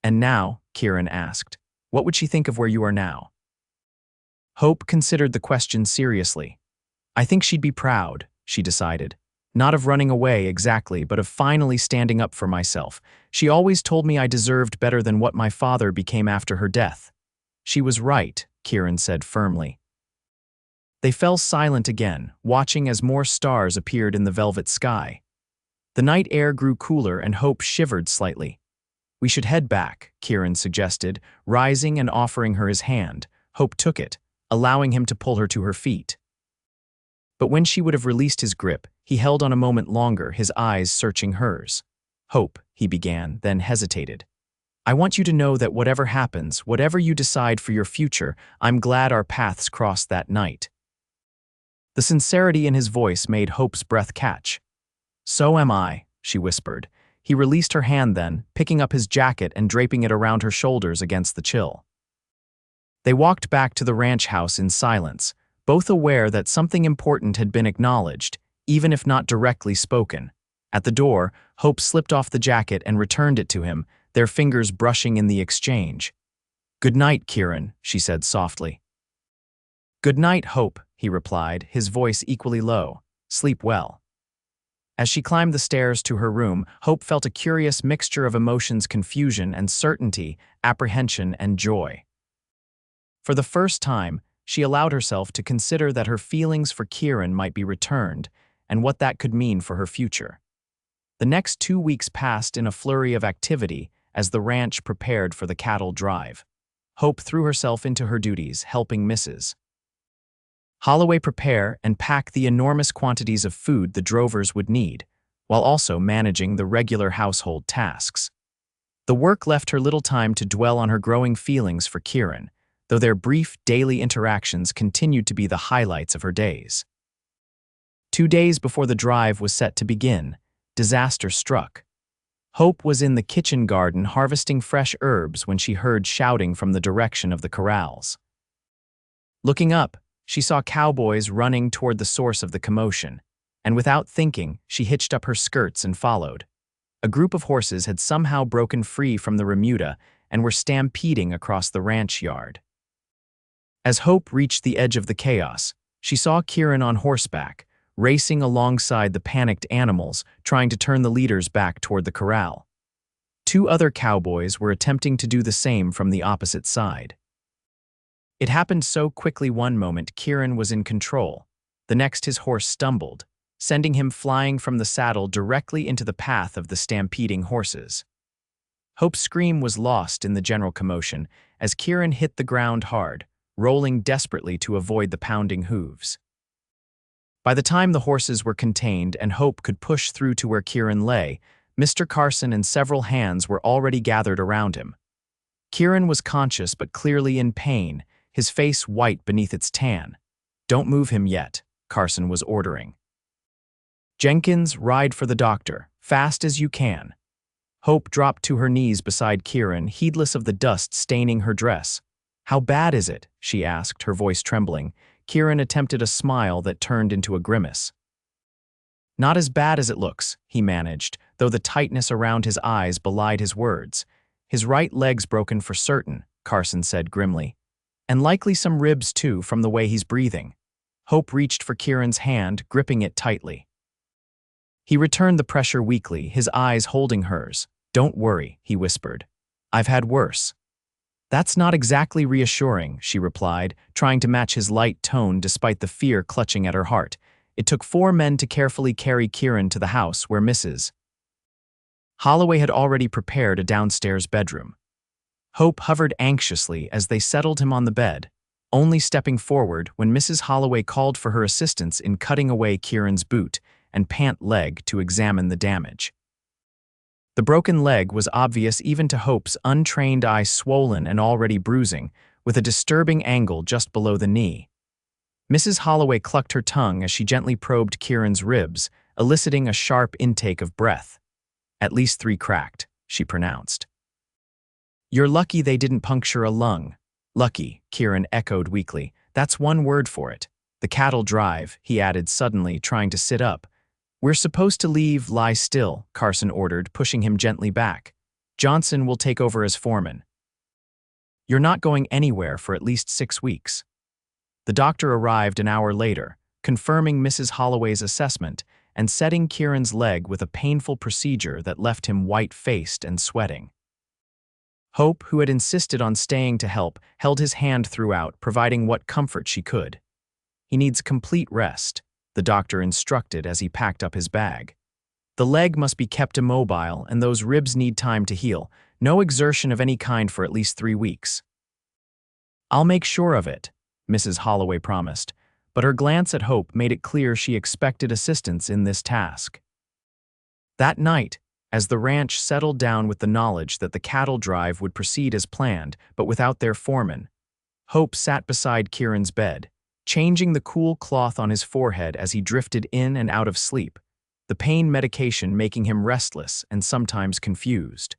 "And now," Kieran asked, "what would she think of where you are now?" Hope considered the question seriously. "I think she'd be proud," she decided. "Not of running away exactly, but of finally standing up for myself. She always told me I deserved better than what my father became after her death." "She was right," Kieran said firmly. They fell silent again, watching as more stars appeared in the velvet sky. The night air grew cooler and Hope shivered slightly. "We should head back," Kieran suggested, rising and offering her his hand. Hope took it, allowing him to pull her to her feet. But when she would have released his grip, he held on a moment longer, his eyes searching hers. "Hope," he began, then hesitated. "I want you to know that whatever happens, whatever you decide for your future, I'm glad our paths crossed that night." The sincerity in his voice made Hope's breath catch. "So am I," she whispered. He released her hand then, picking up his jacket and draping it around her shoulders against the chill. They walked back to the ranch house in silence, both aware that something important had been acknowledged, even if not directly spoken. At the door, Hope slipped off the jacket and returned it to him, their fingers brushing in the exchange. "Good night, Kieran," she said softly. "Good night, Hope," he replied, his voice equally low. "Sleep well." As she climbed the stairs to her room, Hope felt a curious mixture of emotions: confusion and certainty, apprehension and joy. For the first time, she allowed herself to consider that her feelings for Kieran might be returned, and what that could mean for her future. The next 2 weeks passed in a flurry of activity as the ranch prepared for the cattle drive. Hope threw herself into her duties, helping Mrs. Holloway prepare and pack the enormous quantities of food the drovers would need, while also managing the regular household tasks. The work left her little time to dwell on her growing feelings for Kieran, though their brief daily interactions continued to be the highlights of her days. 2 days before the drive was set to begin, disaster struck. Hope was in the kitchen garden harvesting fresh herbs when she heard shouting from the direction of the corrals. Looking up, she saw cowboys running toward the source of the commotion, and without thinking, she hitched up her skirts and followed. A group of horses had somehow broken free from the remuda and were stampeding across the ranch yard. As Hope reached the edge of the chaos, She saw Kieran on horseback, racing alongside the panicked animals, trying to turn the leaders back toward the corral. Two other cowboys were attempting to do the same from the opposite side. It happened so quickly. One moment Kieran was in control, the next his horse stumbled, sending him flying from the saddle directly into the path of the stampeding horses. Hope's scream was lost in the general commotion as Kieran hit the ground hard, rolling desperately to avoid the pounding hooves. By the time the horses were contained and Hope could push through to where Kieran lay, Mr. Carson and several hands were already gathered around him. Kieran was conscious but clearly in pain, his face white beneath its tan. "Don't move him yet," Carson was ordering. "Jenkins, ride for the doctor, fast as you can." Hope dropped to her knees beside Kieran, heedless of the dust staining her dress. "How bad is it?" she asked, her voice trembling. Kieran attempted a smile that turned into a grimace. "Not as bad as it looks," he managed, though the tightness around his eyes belied his words. "His right leg's broken for certain," Carson said grimly. "And likely some ribs too from the way he's breathing." Hope reached for Kieran's hand, gripping it tightly. He returned the pressure weakly, his eyes holding hers. "Don't worry," he whispered. "I've had worse." "That's not exactly reassuring," she replied, trying to match his light tone despite the fear clutching at her heart. It took 4 men to carefully carry Kieran to the house where Mrs. Holloway had already prepared a downstairs bedroom. Hope hovered anxiously as they settled him on the bed, only stepping forward when Mrs. Holloway called for her assistance in cutting away Kieran's boot and pant leg to examine the damage. The broken leg was obvious even to Hope's untrained eye, swollen and already bruising, with a disturbing angle just below the knee. Mrs. Holloway clucked her tongue as she gently probed Kieran's ribs, eliciting a sharp intake of breath. "At least 3 cracked," she pronounced. "You're lucky they didn't puncture a lung." "Lucky," Kieran echoed weakly. "That's one word for it. The cattle drive," he added suddenly, trying to sit up. "We're supposed to leave." "Lie still," Carson ordered, pushing him gently back. "Johnson will take over as foreman. You're not going anywhere for at least 6 weeks." The doctor arrived an hour later, confirming Mrs. Holloway's assessment and setting Kieran's leg with a painful procedure that left him white-faced and sweating. Hope, who had insisted on staying to help, held his hand throughout, providing what comfort she could. "He needs complete rest," the doctor instructed as he packed up his bag. "The leg must be kept immobile and those ribs need time to heal. No exertion of any kind for at least 3 weeks." "I'll make sure of it," Mrs. Holloway promised, but her glance at Hope made it clear she expected assistance in this task. That night, as the ranch settled down with the knowledge that the cattle drive would proceed as planned, but without their foreman, Hope sat beside Kieran's bed, changing the cool cloth on his forehead as he drifted in and out of sleep, the pain medication making him restless and sometimes confused.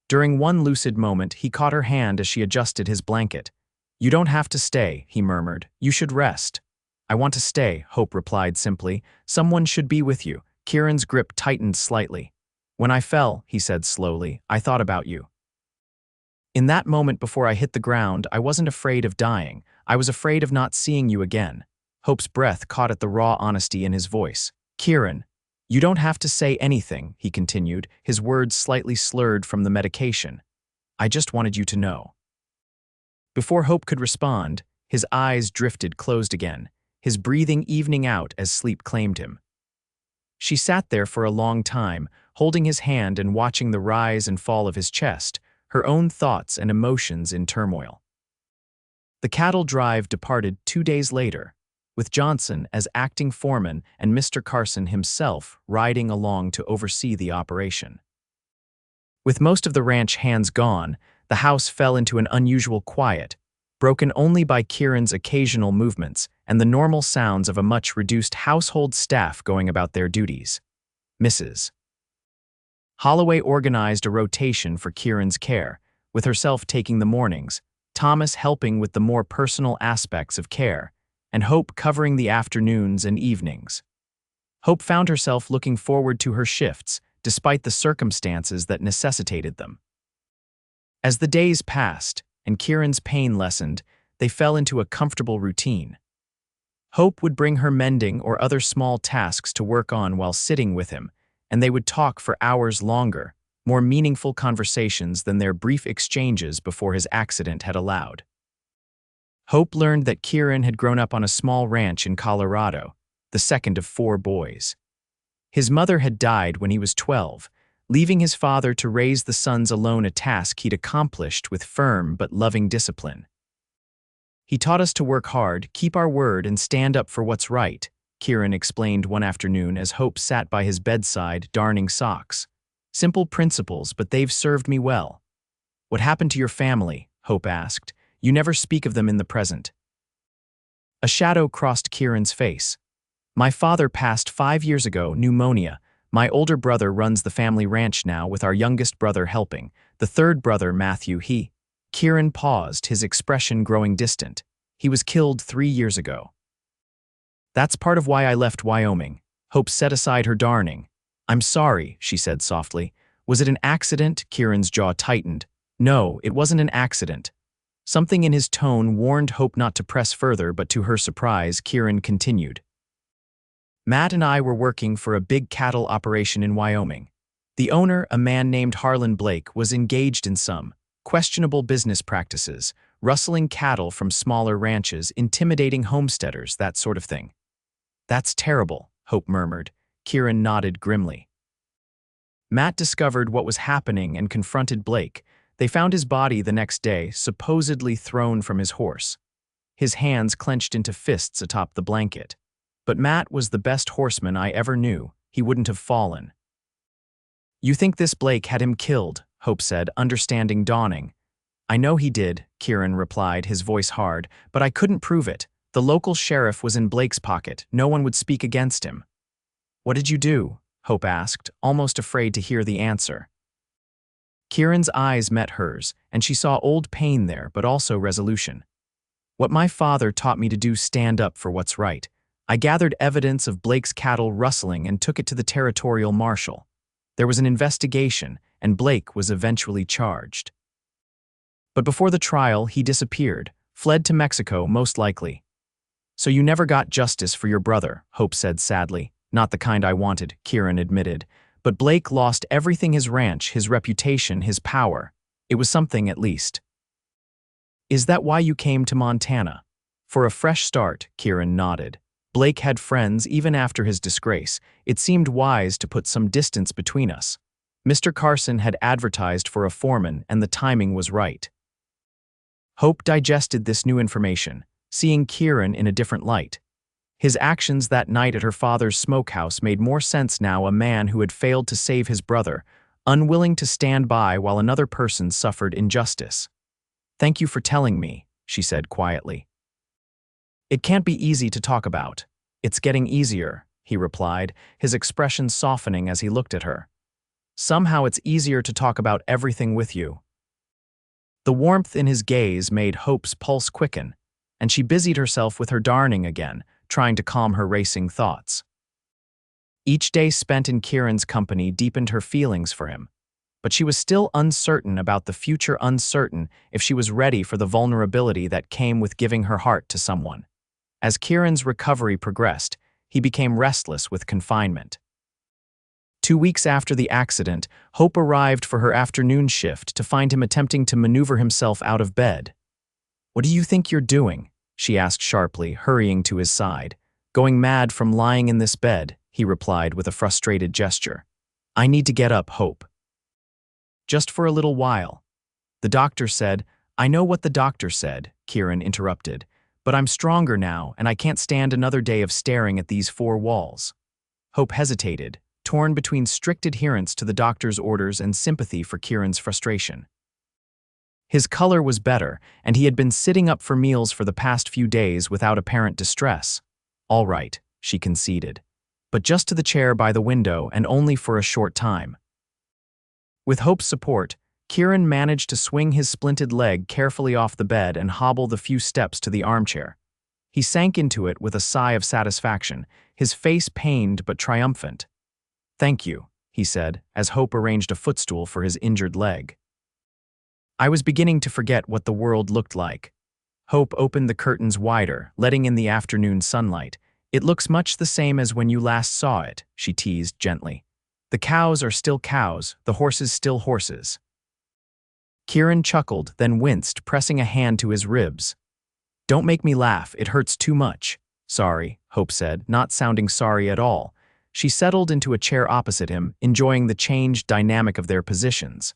During one lucid moment, he caught her hand as she adjusted his blanket. "You don't have to stay," he murmured. "You should rest." "I want to stay," Hope replied simply. "Someone should be with you." Kieran's grip tightened slightly. "When I fell," he said slowly, "I thought about you. In that moment before I hit the ground, I wasn't afraid of dying. I was afraid of not seeing you again." Hope's breath caught at the raw honesty in his voice. "Kieran, you don't have to say anything," he continued, his words slightly slurred from the medication. "I just wanted you to know." Before Hope could respond, his eyes drifted closed again, his breathing evening out as sleep claimed him. She sat there for a long time, holding his hand and watching the rise and fall of his chest, her own thoughts and emotions in turmoil. The cattle drive departed 2 days later, with Johnson as acting foreman and Mr. Carson himself riding along to oversee the operation. With most of the ranch hands gone, the house fell into an unusual quiet, broken only by Kieran's occasional movements and the normal sounds of a much reduced household staff going about their duties. Mrs. Holloway organized a rotation for Kieran's care, with herself taking the mornings, Thomas helping with the more personal aspects of care, and Hope covering the afternoons and evenings. Hope found herself looking forward to her shifts, despite the circumstances that necessitated them. As the days passed and Kieran's pain lessened, they fell into a comfortable routine. Hope would bring her mending or other small tasks to work on while sitting with him, and they would talk for hours longer, more meaningful conversations than their brief exchanges before his accident had allowed. Hope learned that Kieran had grown up on a small ranch in Colorado, the second of 4 boys. His mother had died when he was 12, leaving his father to raise the sons alone, a task he'd accomplished with firm but loving discipline. "He taught us to work hard, keep our word, and stand up for what's right," Kieran explained one afternoon as Hope sat by his bedside darning socks. "Simple principles, but they've served me well." "What happened to your family?" Hope asked. "You never speak of them in the present." A shadow crossed Kieran's face. "My father passed 5 years ago, pneumonia. My older brother runs the family ranch now, with our youngest brother helping. The third brother, Matthew, Kieran paused, his expression growing distant. "He was killed 3 years ago." "That's part of why I left Wyoming." Hope set aside her darning. "I'm sorry," she said softly. "Was it an accident?" Kieran's jaw tightened. "No, it wasn't an accident." Something in his tone warned Hope not to press further, but to her surprise, Kieran continued. "Matt and I were working for a big cattle operation in Wyoming. The owner, a man named Harlan Blake, was engaged in some questionable business practices, rustling cattle from smaller ranches, intimidating homesteaders, that sort of thing." "That's terrible," Hope murmured. Kieran nodded grimly. "Matt discovered what was happening and confronted Blake. They found his body the next day, supposedly thrown from his horse. His hands clenched into fists atop the blanket. But Matt was the best horseman I ever knew. He wouldn't have fallen." "You think this Blake had him killed?" Hope said, understanding dawning. "I know he did," Kieran replied, his voice hard, "but I couldn't prove it. The local sheriff was in Blake's pocket. No one would speak against him." "What did you do?" Hope asked, almost afraid to hear the answer. Kieran's eyes met hers, and she saw old pain there, but also resolution. "What my father taught me to do, stand up for what's right. I gathered evidence of Blake's cattle rustling and took it to the territorial marshal. There was an investigation, and Blake was eventually charged. But before the trial, he disappeared, fled to Mexico, most likely." "So you never got justice for your brother," Hope said sadly. "Not the kind I wanted," Kieran admitted. "But Blake lost everything: his ranch, his reputation, his power. It was something, at least." "Is that why you came to Montana?" "For a fresh start," Kieran nodded. "Blake had friends even after his disgrace. It seemed wise to put some distance between us. Mr. Carson had advertised for a foreman, and the timing was right." Hope digested this new information, seeing Kieran in a different light. His actions that night at her father's smokehouse made more sense now, a man who had failed to save his brother, unwilling to stand by while another person suffered injustice. "Thank you for telling me," she said quietly. "It can't be easy to talk about." "It's getting easier," he replied, his expression softening as he looked at her. "Somehow it's easier to talk about everything with you." The warmth in his gaze made Hope's pulse quicken, and she busied herself with her darning again, trying to calm her racing thoughts. Each day spent in Kieran's company deepened her feelings for him, but she was still uncertain about the future, uncertain if she was ready for the vulnerability that came with giving her heart to someone. As Kieran's recovery progressed, he became restless with confinement. 2 weeks after the accident, Hope arrived for her afternoon shift to find him attempting to maneuver himself out of bed. "What do you think you're doing?" she asked sharply, hurrying to his side. "Going mad from lying in this bed," he replied with a frustrated gesture. "I need to get up, Hope." "Just for a little while." "The doctor said—" "I know what the doctor said," Kieran interrupted. "But I'm stronger now, and I can't stand another day of staring at these 4 walls." Hope hesitated, torn between strict adherence to the doctor's orders and sympathy for Kieran's frustration. His color was better, and he had been sitting up for meals for the past few days without apparent distress. "All right," she conceded. "But just to the chair by the window, and only for a short time." With Hope's support, Kieran managed to swing his splinted leg carefully off the bed and hobble the few steps to the armchair. He sank into it with a sigh of satisfaction, his face pained but triumphant. "Thank you," he said, as Hope arranged a footstool for his injured leg. "I was beginning to forget what the world looked like." Hope opened the curtains wider, letting in the afternoon sunlight. "It looks much the same as when you last saw it," she teased gently. "The cows are still cows, the horses still horses." Kieran chuckled, then winced, pressing a hand to his ribs. "Don't make me laugh, it hurts too much." "Sorry," Hope said, not sounding sorry at all. She settled into a chair opposite him, enjoying the changed dynamic of their positions.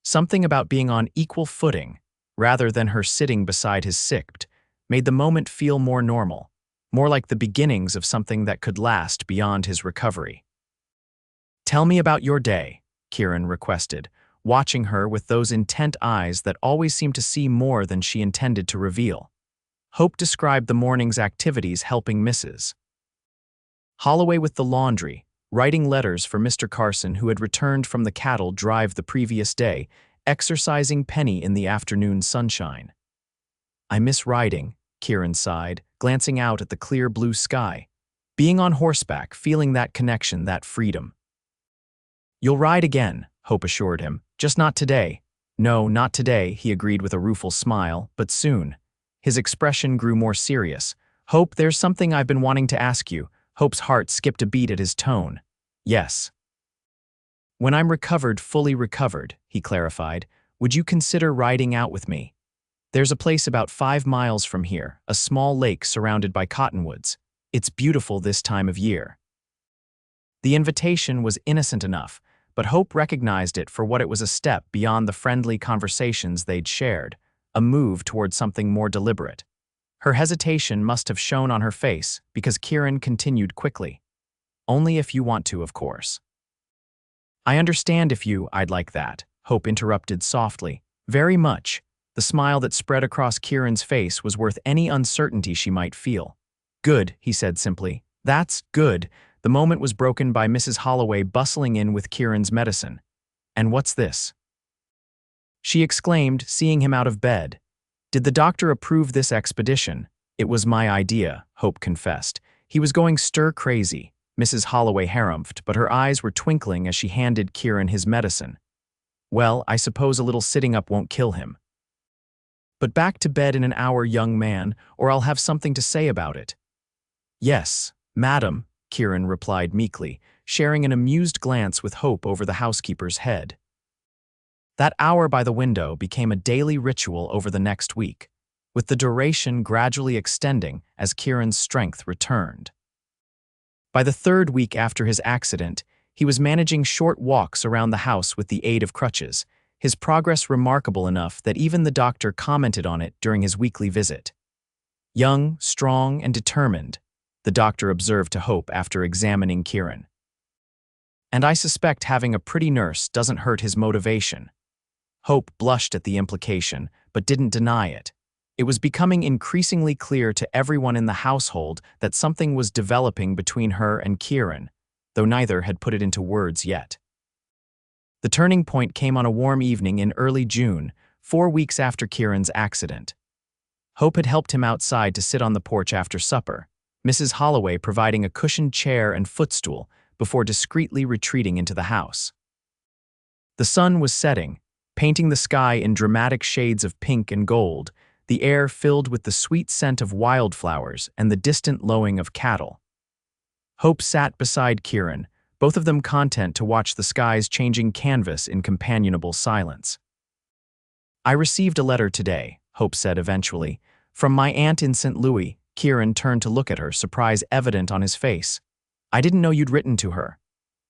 Something about being on equal footing, rather than her sitting beside his sick, made the moment feel more normal, more like the beginnings of something that could last beyond his recovery. "Tell me about your day," Kieran requested, watching her with those intent eyes that always seemed to see more than she intended to reveal. Hope described the morning's activities helping Mrs. Holloway with the laundry, writing letters for Mr. Carson who had returned from the cattle drive the previous day, exercising Penny in the afternoon sunshine. "I miss riding," Kieran sighed, glancing out at the clear blue sky. Being on horseback, feeling that connection, that freedom. "You'll ride again," Hope assured him. "Just not today." "No, not today," he agreed with a rueful smile, "but soon." His expression grew more serious. "Hope, there's something I've been wanting to ask you." Hope's heart skipped a beat at his tone. "Yes." "When I'm recovered, fully recovered," he clarified, "would you consider riding out with me? There's a place about 5 miles from here, a small lake surrounded by cottonwoods. It's beautiful this time of year." The invitation was innocent enough, but Hope recognized it for what it was: a step beyond the friendly conversations they'd shared, a move toward something more deliberate. Her hesitation must have shown on her face, because Kieran continued quickly. "Only if you want to, of course." "I understand if I'd like that," Hope interrupted softly. "Very much." The smile that spread across Kieran's face was worth any uncertainty she might feel. "Good," he said simply. "That's good." The moment was broken by Mrs. Holloway bustling in with Kieran's medicine. "And what's this?" she exclaimed, seeing him out of bed. "Did the doctor approve this expedition?" "It was my idea," Hope confessed. "He was going stir-crazy." Mrs. Holloway harumphed, but her eyes were twinkling as she handed Kieran his medicine. "Well, I suppose a little sitting up won't kill him. But back to bed in an hour, young man, or I'll have something to say about it." "Yes, madam," Kieran replied meekly, sharing an amused glance with Hope over the housekeeper's head. That hour by the window became a daily ritual over the next week, with the duration gradually extending as Kieran's strength returned. By the 3rd week after his accident, he was managing short walks around the house with the aid of crutches, his progress remarkable enough that even the doctor commented on it during his weekly visit. "Young, strong, and determined," the doctor observed to Hope after examining Kieran. "And I suspect having a pretty nurse doesn't hurt his motivation." Hope blushed at the implication, but didn't deny it. It was becoming increasingly clear to everyone in the household that something was developing between her and Kieran, though neither had put it into words yet. The turning point came on a warm evening in early June, 4 weeks after Kieran's accident. Hope had helped him outside to sit on the porch after supper, Mrs. Holloway providing a cushioned chair and footstool before discreetly retreating into the house. The sun was setting, painting the sky in dramatic shades of pink and gold, the air filled with the sweet scent of wildflowers and the distant lowing of cattle. Hope sat beside Kieran, both of them content to watch the sky's changing canvas in companionable silence. "I received a letter today," Hope said eventually, "from my aunt in St. Louis." Kieran turned to look at her, surprise evident on his face. "I didn't know you'd written to her."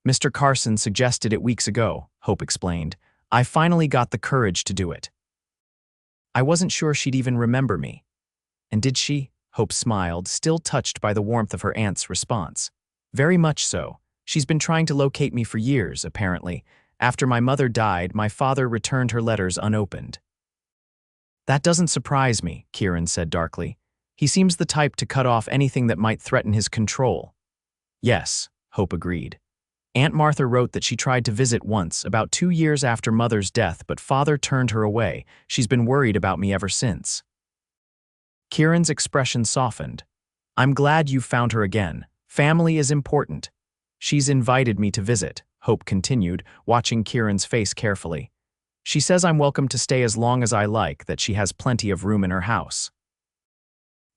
"Mr. Carson suggested it weeks ago," Hope explained. "I finally got the courage to do it. I wasn't sure she'd even remember me." "And did she?" Hope smiled, still touched by the warmth of her aunt's response. "Very much so. She's been trying to locate me for years, apparently. After my mother died, my father returned her letters unopened." "That doesn't surprise me," Kieran said darkly. "He seems the type to cut off anything that might threaten his control." "Yes," Hope agreed. "Aunt Martha wrote that she tried to visit once, about 2 years after Mother's death, but Father turned her away. She's been worried about me ever since." Kieran's expression softened. "I'm glad you found her again. Family is important. She's invited me to visit," Hope continued, watching Kieran's face carefully. She says I'm welcome to stay as long as I like, that she has plenty of room in her house.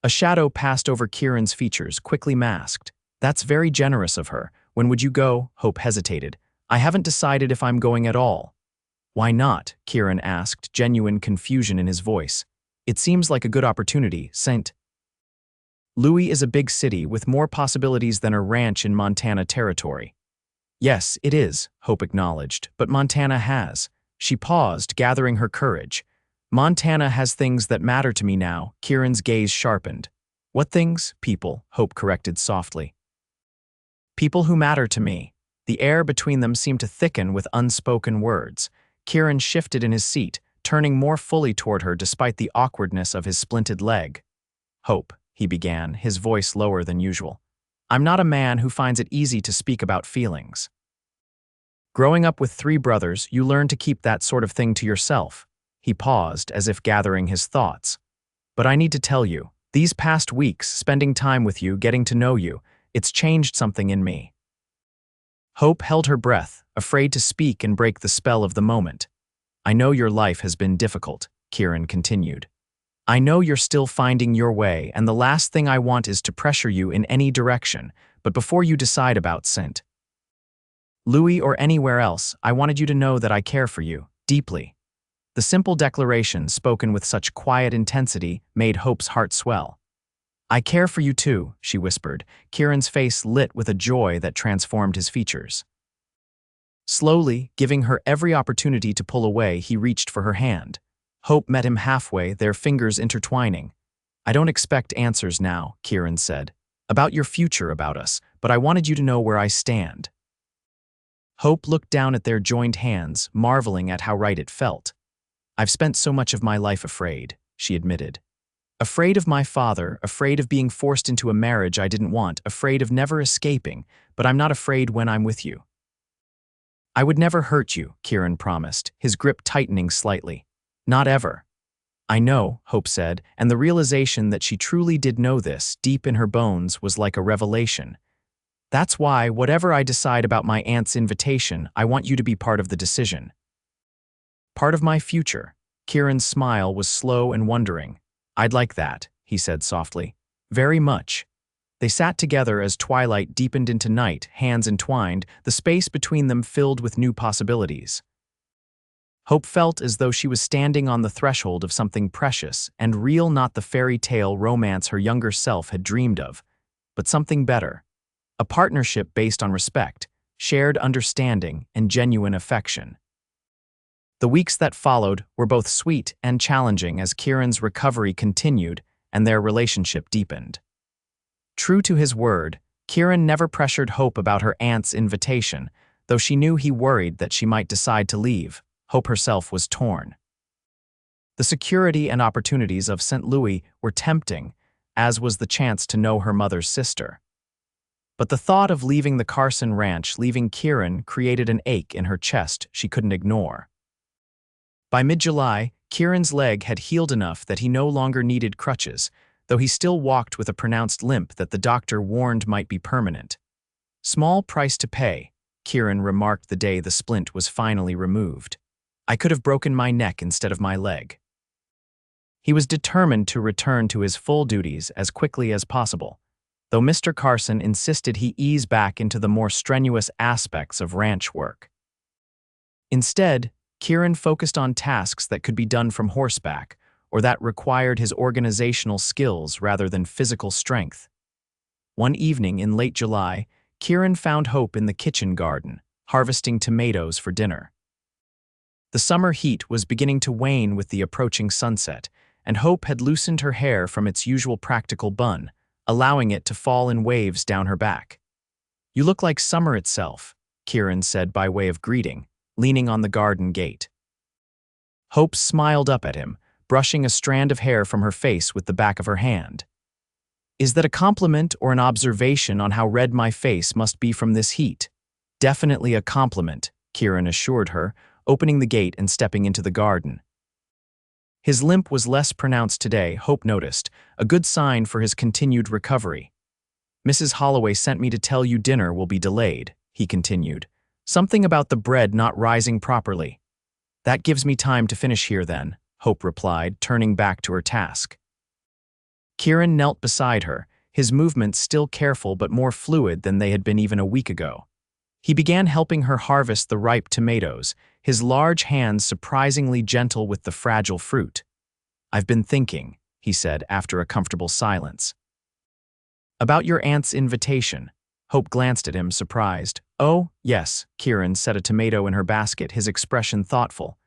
A shadow passed over Kieran's features, quickly masked. That's very generous of her. When would you go? Hope hesitated. I haven't decided if I'm going at all. Why not? Kieran asked, genuine confusion in his voice. It seems like a good opportunity, St. Louis is a big city with more possibilities than a ranch in Montana territory. Yes, it is, Hope acknowledged, but Montana has. She paused, gathering her courage. Montana has things that matter to me now. Kieran's gaze sharpened. What things? People, Hope corrected softly. People who matter to me. The air between them seemed to thicken with unspoken words. Kieran shifted in his seat, turning more fully toward her despite the awkwardness of his splinted leg. Hope, he began, his voice lower than usual. I'm not a man who finds it easy to speak about feelings. Growing up with 3 brothers, you learn to keep that sort of thing to yourself. He paused, as if gathering his thoughts. But I need to tell you, these past weeks, spending time with you, getting to know you, it's changed something in me. Hope held her breath, afraid to speak and break the spell of the moment. I know your life has been difficult, Kieran continued. I know you're still finding your way, and the last thing I want is to pressure you in any direction, but before you decide about St. Louis or anywhere else, I wanted you to know that I care for you, deeply. The simple declaration, spoken with such quiet intensity, made Hope's heart swell. I care for you too, she whispered, Kieran's face lit with a joy that transformed his features. Slowly, giving her every opportunity to pull away, he reached for her hand. Hope met him halfway, their fingers intertwining. I don't expect answers now, Kieran said. About your future, about us, but I wanted you to know where I stand. Hope looked down at their joined hands, marveling at how right it felt. I've spent so much of my life afraid, she admitted. Afraid of my father, afraid of being forced into a marriage I didn't want, afraid of never escaping, but I'm not afraid when I'm with you. I would never hurt you, Kieran promised, his grip tightening slightly. Not ever. I know, Hope said, and the realization that she truly did know this, deep in her bones, was like a revelation. That's why, whatever I decide about my aunt's invitation, I want you to be part of the decision. Part of my future. Kieran's smile was slow and wondering. I'd like that, he said softly. Very much. They sat together as twilight deepened into night, hands entwined, the space between them filled with new possibilities. Hope felt as though she was standing on the threshold of something precious and real, not the fairy tale romance her younger self had dreamed of, but something better. A partnership based on respect, shared understanding, and genuine affection. The weeks that followed were both sweet and challenging as Kieran's recovery continued and their relationship deepened. True to his word, Kieran never pressured Hope about her aunt's invitation, though she knew he worried that she might decide to leave. Hope herself was torn. The security and opportunities of St. Louis were tempting, as was the chance to know her mother's sister. But the thought of leaving the Carson ranch, leaving Kieran, created an ache in her chest she couldn't ignore. By mid-July, Kieran's leg had healed enough that he no longer needed crutches, though he still walked with a pronounced limp that the doctor warned might be permanent. Small price to pay, Kieran remarked the day the splint was finally removed. I could have broken my neck instead of my leg. He was determined to return to his full duties as quickly as possible, though Mr. Carson insisted he ease back into the more strenuous aspects of ranch work. Instead, Kieran focused on tasks that could be done from horseback, or that required his organizational skills rather than physical strength. One evening in late July, Kieran found Hope in the kitchen garden, harvesting tomatoes for dinner. The summer heat was beginning to wane with the approaching sunset, and Hope had loosened her hair from its usual practical bun, allowing it to fall in waves down her back. You look like summer itself, Kieran said by way of greeting, leaning on the garden gate. Hope smiled up at him, brushing a strand of hair from her face with the back of her hand. Is that a compliment or an observation on how red my face must be from this heat? Definitely a compliment, Kieran assured her, opening the gate and stepping into the garden. His limp was less pronounced today, Hope noticed, a good sign for his continued recovery. Mrs. Holloway sent me to tell you dinner will be delayed, he continued. Something about the bread not rising properly. That gives me time to finish here then, Hope replied, turning back to her task. Kieran knelt beside her, his movements still careful but more fluid than they had been even a week ago. He began helping her harvest the ripe tomatoes, his large hands surprisingly gentle with the fragile fruit. "I've been thinking," he said after a comfortable silence. "About your aunt's invitation." Hope glanced at him, surprised. "Oh, yes," Kieran set a tomato in her basket, his expression thoughtful.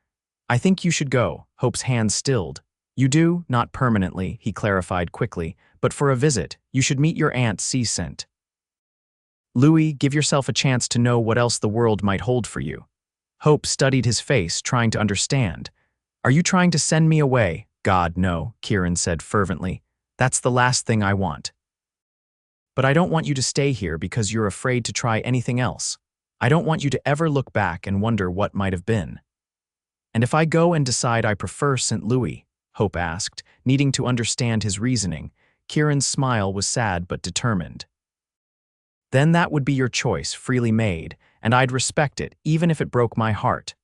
"I think you should go." Hope's hands stilled. "You do, not permanently," he clarified quickly, "but for a visit, you should meet your aunt Scent. Louis, give yourself a chance to know what else the world might hold for you." Hope studied his face, trying to understand. "Are you trying to send me away?" "God, no," Kieran said fervently. "That's the last thing I want. But I don't want you to stay here because you're afraid to try anything else. I don't want you to ever look back and wonder what might have been." "And if I go and decide I prefer St. Louis?" Hope asked, needing to understand his reasoning. Kieran's smile was sad but determined. "Then that would be your choice, freely made, and I'd respect it, even if it broke my heart."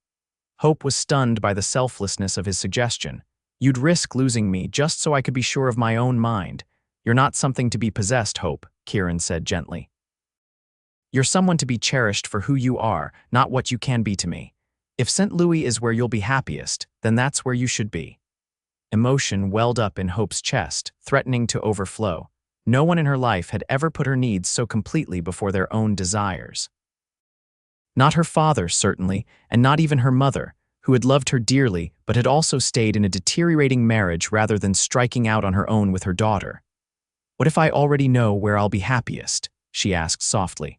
Hope was stunned by the selflessness of his suggestion. "You'd risk losing me just so I could be sure of my own mind. You're not something to be possessed, Hope," Kieran said gently. "You're someone to be cherished for who you are, not what you can be to me. If St. Louis is where you'll be happiest, then that's where you should be." Emotion welled up in Hope's chest, threatening to overflow. No one in her life had ever put her needs so completely before their own desires. Not her father, certainly, and not even her mother, who had loved her dearly but had also stayed in a deteriorating marriage rather than striking out on her own with her daughter. "What if I already know where I'll be happiest?" she asked softly.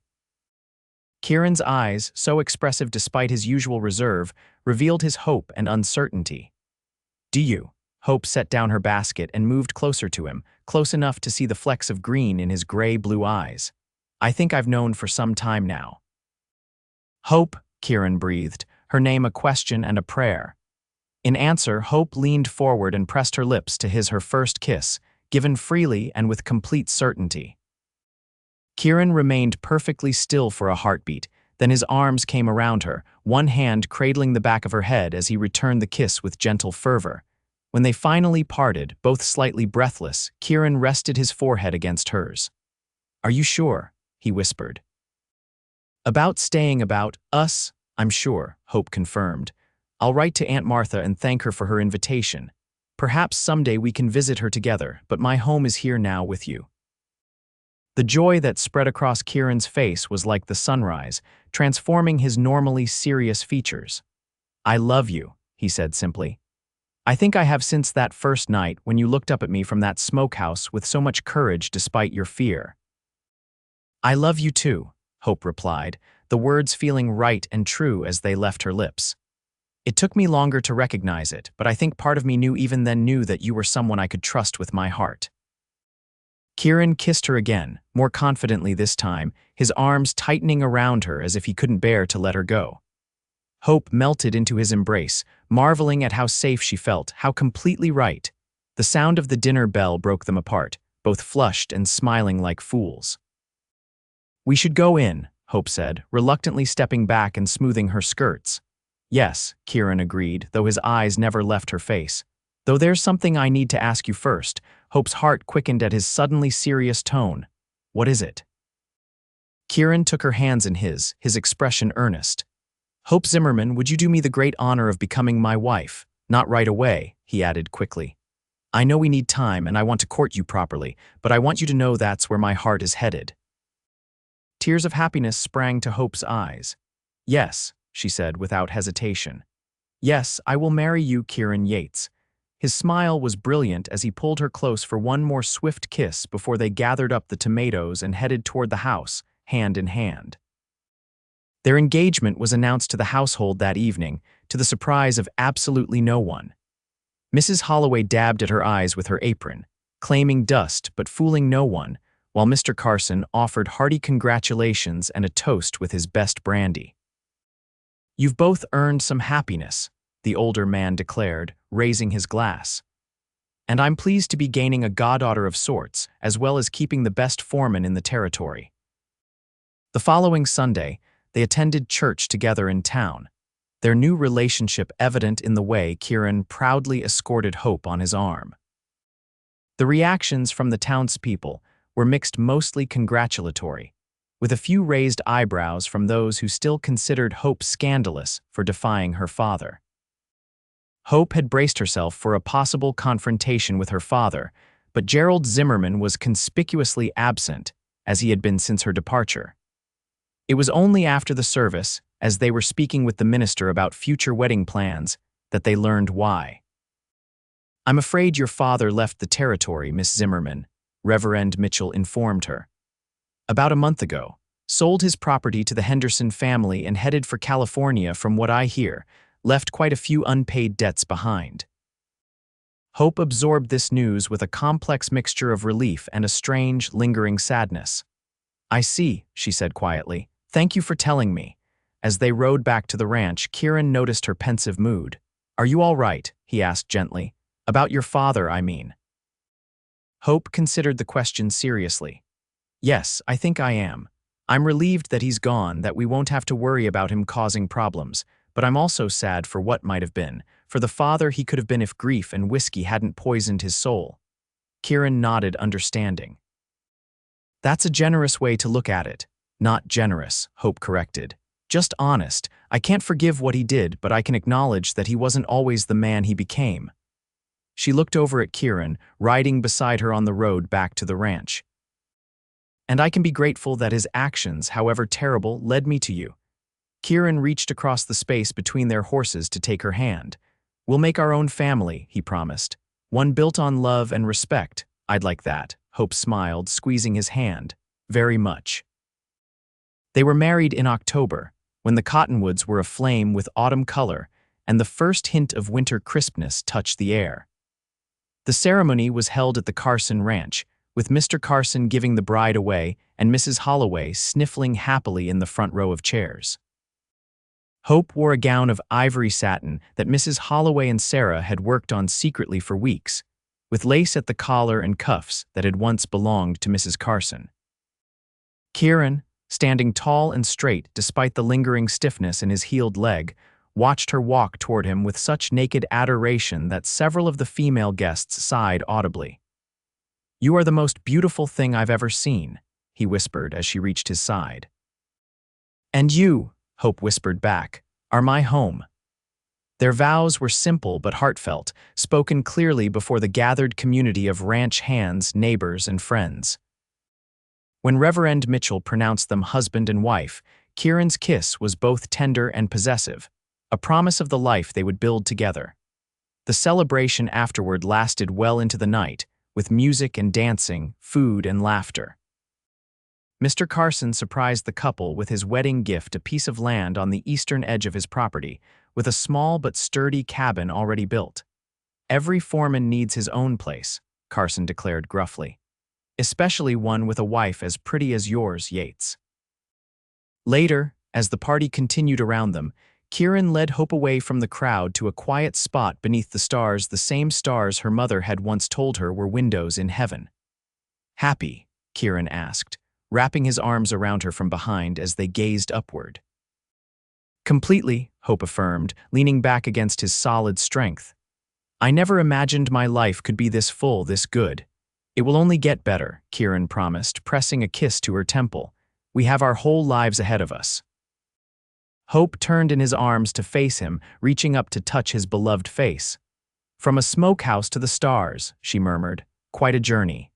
Kieran's eyes, so expressive despite his usual reserve, revealed his hope and uncertainty. "Do you?" Hope set down her basket and moved closer to him, close enough to see the flecks of green in his gray-blue eyes. "I think I've known for some time now." "Hope," Kieran breathed, her name a question and a prayer. In answer, Hope leaned forward and pressed her lips to her first kiss, given freely and with complete certainty. Kieran remained perfectly still for a heartbeat, then his arms came around her, one hand cradling the back of her head as he returned the kiss with gentle fervor. When they finally parted, both slightly breathless, Kieran rested his forehead against hers. "Are you sure?" he whispered. "About staying about us, I'm sure," Hope confirmed. "I'll write to Aunt Martha and thank her for her invitation. Perhaps someday we can visit her together, but my home is here now with you." The joy that spread across Kieran's face was like the sunrise, transforming his normally serious features. "I love you," he said simply. "I think I have since that first night when you looked up at me from that smokehouse with so much courage despite your fear." "I love you too," Hope replied, the words feeling right and true as they left her lips. "It took me longer to recognize it, but I think part of me knew that you were someone I could trust with my heart." Kieran kissed her again, more confidently this time, his arms tightening around her as if he couldn't bear to let her go. Hope melted into his embrace, marveling at how safe she felt, how completely right. The sound of the dinner bell broke them apart, both flushed and smiling like fools. "We should go in," Hope said, reluctantly stepping back and smoothing her skirts. "Yes," Kieran agreed, though his eyes never left her face. "Though there's something I need to ask you first." Hope's heart quickened at his suddenly serious tone. "What is it?" Kieran took her hands in his expression earnest. "Hope Zimmerman, would you do me the great honor of becoming my wife? Not right away," he added quickly. "I know we need time and I want to court you properly, but I want you to know that's where my heart is headed." Tears of happiness sprang to Hope's eyes. "Yes," she said without hesitation. "Yes, I will marry you, Kieran Yates." His smile was brilliant as he pulled her close for one more swift kiss before they gathered up the tomatoes and headed toward the house, hand in hand. Their engagement was announced to the household that evening, to the surprise of absolutely no one. Mrs. Holloway dabbed at her eyes with her apron, claiming dust but fooling no one, while Mr. Carson offered hearty congratulations and a toast with his best brandy. "You've both earned some happiness," the older man declared, raising his glass. "And I'm pleased to be gaining a goddaughter of sorts, as well as keeping the best foreman in the territory." The following Sunday, they attended church together in town. their new relationship evident in the way Kieran proudly escorted Hope on his arm. The reactions from the townspeople were mixed, mostly congratulatory, with a few raised eyebrows from those who still considered Hope scandalous for defying her father. Hope had braced herself for a possible confrontation with her father, but Gerald Zimmerman was conspicuously absent, as he had been since her departure. It was only after the service, as they were speaking with the minister about future wedding plans, that they learned why. "I'm afraid your father left the territory, Miss Zimmerman," Reverend Mitchell informed her. "About a month ago, sold his property to the Henderson family and headed for California. From what I hear, left quite a few unpaid debts behind." Hope absorbed this news with a complex mixture of relief and a strange, lingering sadness. "I see," she said quietly. "Thank you for telling me." As they rode back to the ranch, Kieran noticed her pensive mood. "Are you all right?" he asked gently. "About your father, I mean." Hope considered the question seriously. "Yes, I think I am. I'm relieved that he's gone, that we won't have to worry about him causing problems, but I'm also sad for what might have been, for the father he could have been if grief and whiskey hadn't poisoned his soul." Kieran nodded, understanding. "That's a generous way to look at it." "Not generous," Hope corrected. "Just honest. I can't forgive what he did, but I can acknowledge that he wasn't always the man he became." She looked over at Kieran, riding beside her on the road back to the ranch. "And I can be grateful that his actions, however terrible, led me to you." Kieran reached across the space between their horses to take her hand. "We'll make our own family," he promised. "One built on love and respect." "I'd like that," Hope smiled, squeezing his hand. "Very much." They were married in October, when the cottonwoods were aflame with autumn color and the first hint of winter crispness touched the air. The ceremony was held at the Carson Ranch, with Mr. Carson giving the bride away and Mrs. Holloway sniffling happily in the front row of chairs. Hope wore a gown of ivory satin that Mrs. Holloway and Sarah had worked on secretly for weeks, with lace at the collar and cuffs that had once belonged to Mrs. Carson. Kieran, standing tall and straight despite the lingering stiffness in his healed leg, watched her walk toward him with such naked adoration that several of the female guests sighed audibly. "You are the most beautiful thing I've ever seen," he whispered as she reached his side. "And you," Hope whispered back, "are my home." Their vows were simple but heartfelt, spoken clearly before the gathered community of ranch hands, neighbors, and friends. When Reverend Mitchell pronounced them husband and wife, Kieran's kiss was both tender and possessive, a promise of the life they would build together. The celebration afterward lasted well into the night, with music and dancing, food and laughter. Mr. Carson surprised the couple with his wedding gift, a piece of land on the eastern edge of his property, with a small but sturdy cabin already built. "Every foreman needs his own place," Carson declared gruffly. "Especially one with a wife as pretty as yours, Yates." Later, as the party continued around them, Kieran led Hope away from the crowd to a quiet spot beneath the stars, the same stars her mother had once told her were windows in heaven. "Happy?" Kieran asked, wrapping his arms around her from behind as they gazed upward. "Completely," Hope affirmed, leaning back against his solid strength. "I never imagined my life could be this full, this good." "It will only get better," Kieran promised, pressing a kiss to her temple. "We have our whole lives ahead of us." Hope turned in his arms to face him, reaching up to touch his beloved face. "From a smokehouse to the stars," she murmured. "Quite a journey."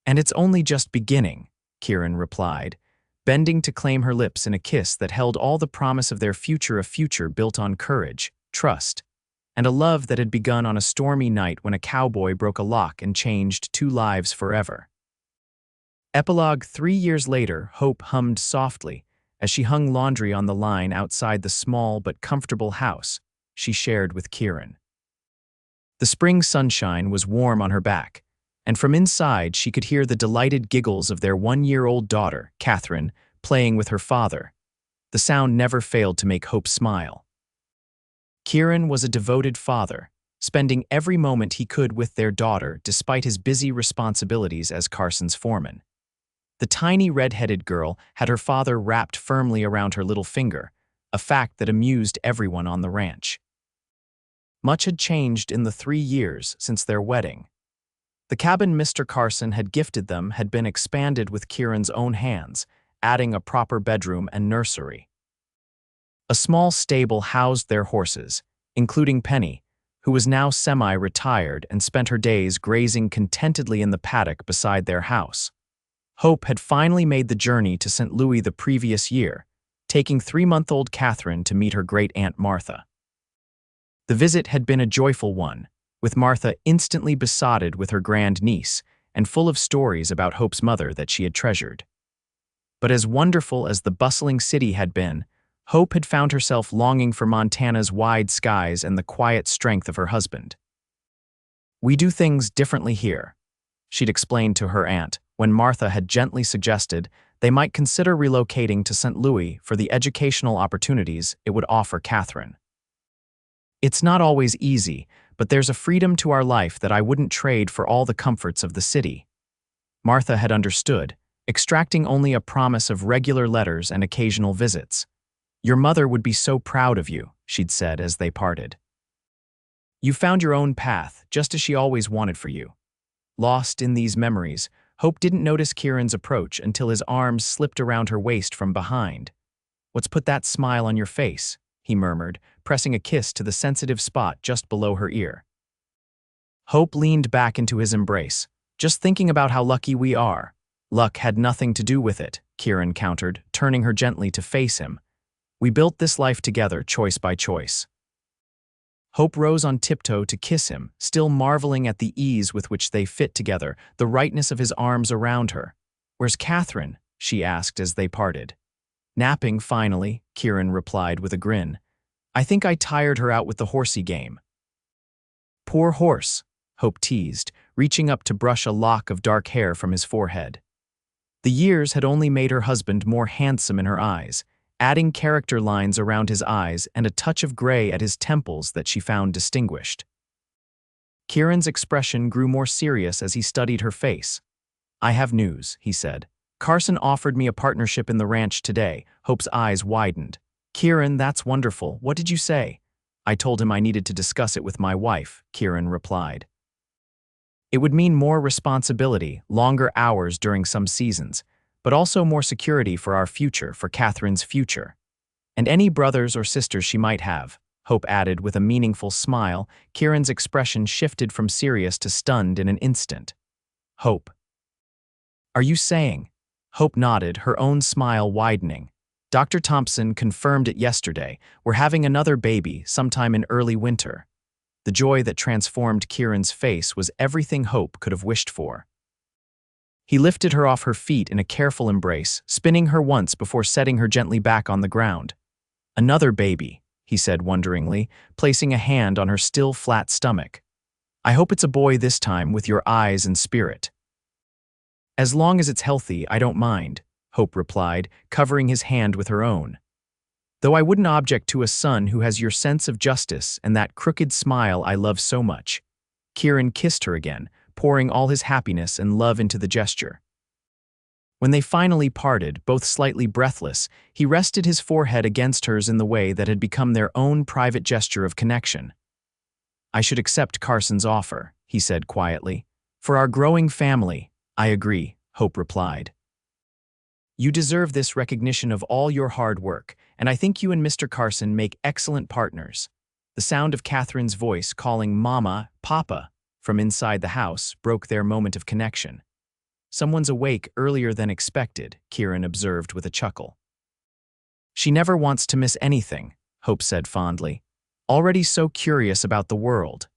"And it's only just beginning," Kieran replied, bending to claim her lips in a kiss that held all the promise of their future, a future built on courage, trust, and a love that had begun on a stormy night when a cowboy broke a lock and changed two lives forever. Epilogue: 3 years later, Hope hummed softly as she hung laundry on the line outside the small but comfortable house she shared with Kieran. The spring sunshine was warm on her back, and from inside she could hear the delighted giggles of their 1-year-old daughter, Catherine, playing with her father. The sound never failed to make Hope smile. Kieran was a devoted father, spending every moment he could with their daughter despite his busy responsibilities as Carson's foreman. The tiny red-headed girl had her father wrapped firmly around her little finger, a fact that amused everyone on the ranch. Much had changed in the 3 years since their wedding. The cabin Mr. Carson had gifted them had been expanded with Kieran's own hands, adding a proper bedroom and nursery. A small stable housed their horses, including Penny, who was now semi-retired and spent her days grazing contentedly in the paddock beside their house. Hope had finally made the journey to St. Louis the previous year, taking 3-month-old Catherine to meet her great-aunt Martha. The visit had been a joyful one, with Martha instantly besotted with her grandniece and full of stories about Hope's mother that she had treasured. But as wonderful as the bustling city had been, Hope had found herself longing for Montana's wide skies and the quiet strength of her husband. "We do things differently here," she'd explained to her aunt when Martha had gently suggested they might consider relocating to St. Louis for the educational opportunities it would offer Catherine. "It's not always easy, but there's a freedom to our life that I wouldn't trade for all the comforts of the city." Martha had understood, extracting only a promise of regular letters and occasional visits. "Your mother would be so proud of you," she'd said as they parted. "You found your own path, just as she always wanted for you." Lost in these memories, Hope didn't notice Kieran's approach until his arms slipped around her waist from behind. "What's put that smile on your face?" he murmured, pressing a kiss to the sensitive spot just below her ear. Hope leaned back into his embrace. "Just thinking about how lucky we are." "Luck had nothing to do with it," Kieran countered, turning her gently to face him. "We built this life together, choice by choice." Hope rose on tiptoe to kiss him, still marveling at the ease with which they fit together, the rightness of his arms around her. "Where's Catherine?" she asked as they parted. "Napping, finally," Kieran replied with a grin. "I think I tired her out with the horsey game." "Poor horse," Hope teased, reaching up to brush a lock of dark hair from his forehead. The years had only made her husband more handsome in her eyes, adding character lines around his eyes and a touch of gray at his temples that she found distinguished. Kieran's expression grew more serious as he studied her face. "I have news," he said. "Carson offered me a partnership in the ranch today." Hope's eyes widened. "Kieran, that's wonderful. What did you say?" "I told him I needed to discuss it with my wife," Kieran replied. "It would mean more responsibility, longer hours during some seasons, but also more security for our future, for Catherine's future. And any brothers or sisters she might have," Hope added with a meaningful smile. Kieran's expression shifted from serious to stunned in an instant. "Hope. Are you saying?" Hope nodded, her own smile widening. "Dr. Thompson confirmed it yesterday. We're having another baby sometime in early winter." The joy that transformed Kieran's face was everything Hope could have wished for. He lifted her off her feet in a careful embrace, spinning her once before setting her gently back on the ground. "Another baby," he said wonderingly, placing a hand on her still flat stomach. "I hope it's a boy this time, with your eyes and spirit." "As long as it's healthy, I don't mind," Hope replied, covering his hand with her own. "Though I wouldn't object to a son who has your sense of justice and that crooked smile I love so much." Kieran kissed her again, pouring all his happiness and love into the gesture. When they finally parted, both slightly breathless, he rested his forehead against hers in the way that had become their own private gesture of connection. "I should accept Carson's offer," he said quietly. "For our growing family." "I agree," Hope replied. "You deserve this recognition of all your hard work, and I think you and Mr. Carson make excellent partners." The sound of Catherine's voice calling "Mama," "Papa," from inside the house broke their moment of connection. "Someone's awake earlier than expected," Kieran observed with a chuckle. "She never wants to miss anything," Hope said fondly. "Already so curious about the world."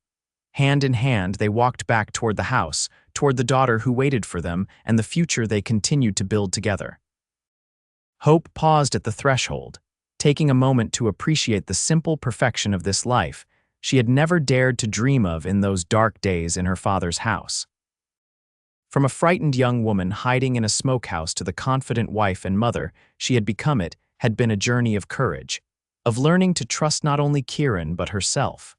Hand in hand, they walked back toward the house, toward the daughter who waited for them and the future they continued to build together. Hope paused at the threshold, taking a moment to appreciate the simple perfection of this life she had never dared to dream of in those dark days in her father's house. From a frightened young woman hiding in a smokehouse to the confident wife and mother she had become, it had been a journey of courage, of learning to trust not only Kieran but herself.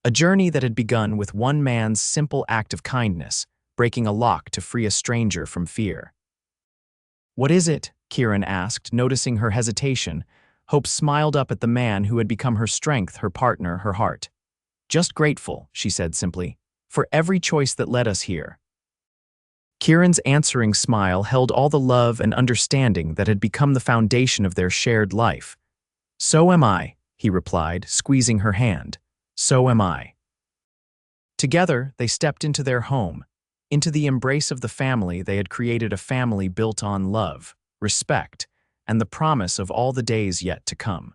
A journey that had begun with one man's simple act of kindness, breaking a lock to free a stranger from fear. "What is it?" Kieran asked, noticing her hesitation, Hope smiled up at the man who had become her strength, her partner, her heart. "Just grateful," she said simply, "for every choice that led us here." Kieran's answering smile held all the love and understanding that had become the foundation of their shared life. "So am I," he replied, squeezing her hand. "So am I." Together, they stepped into their home, into the embrace of the family they had created, a family built on love, respect, and the promise of all the days yet to come.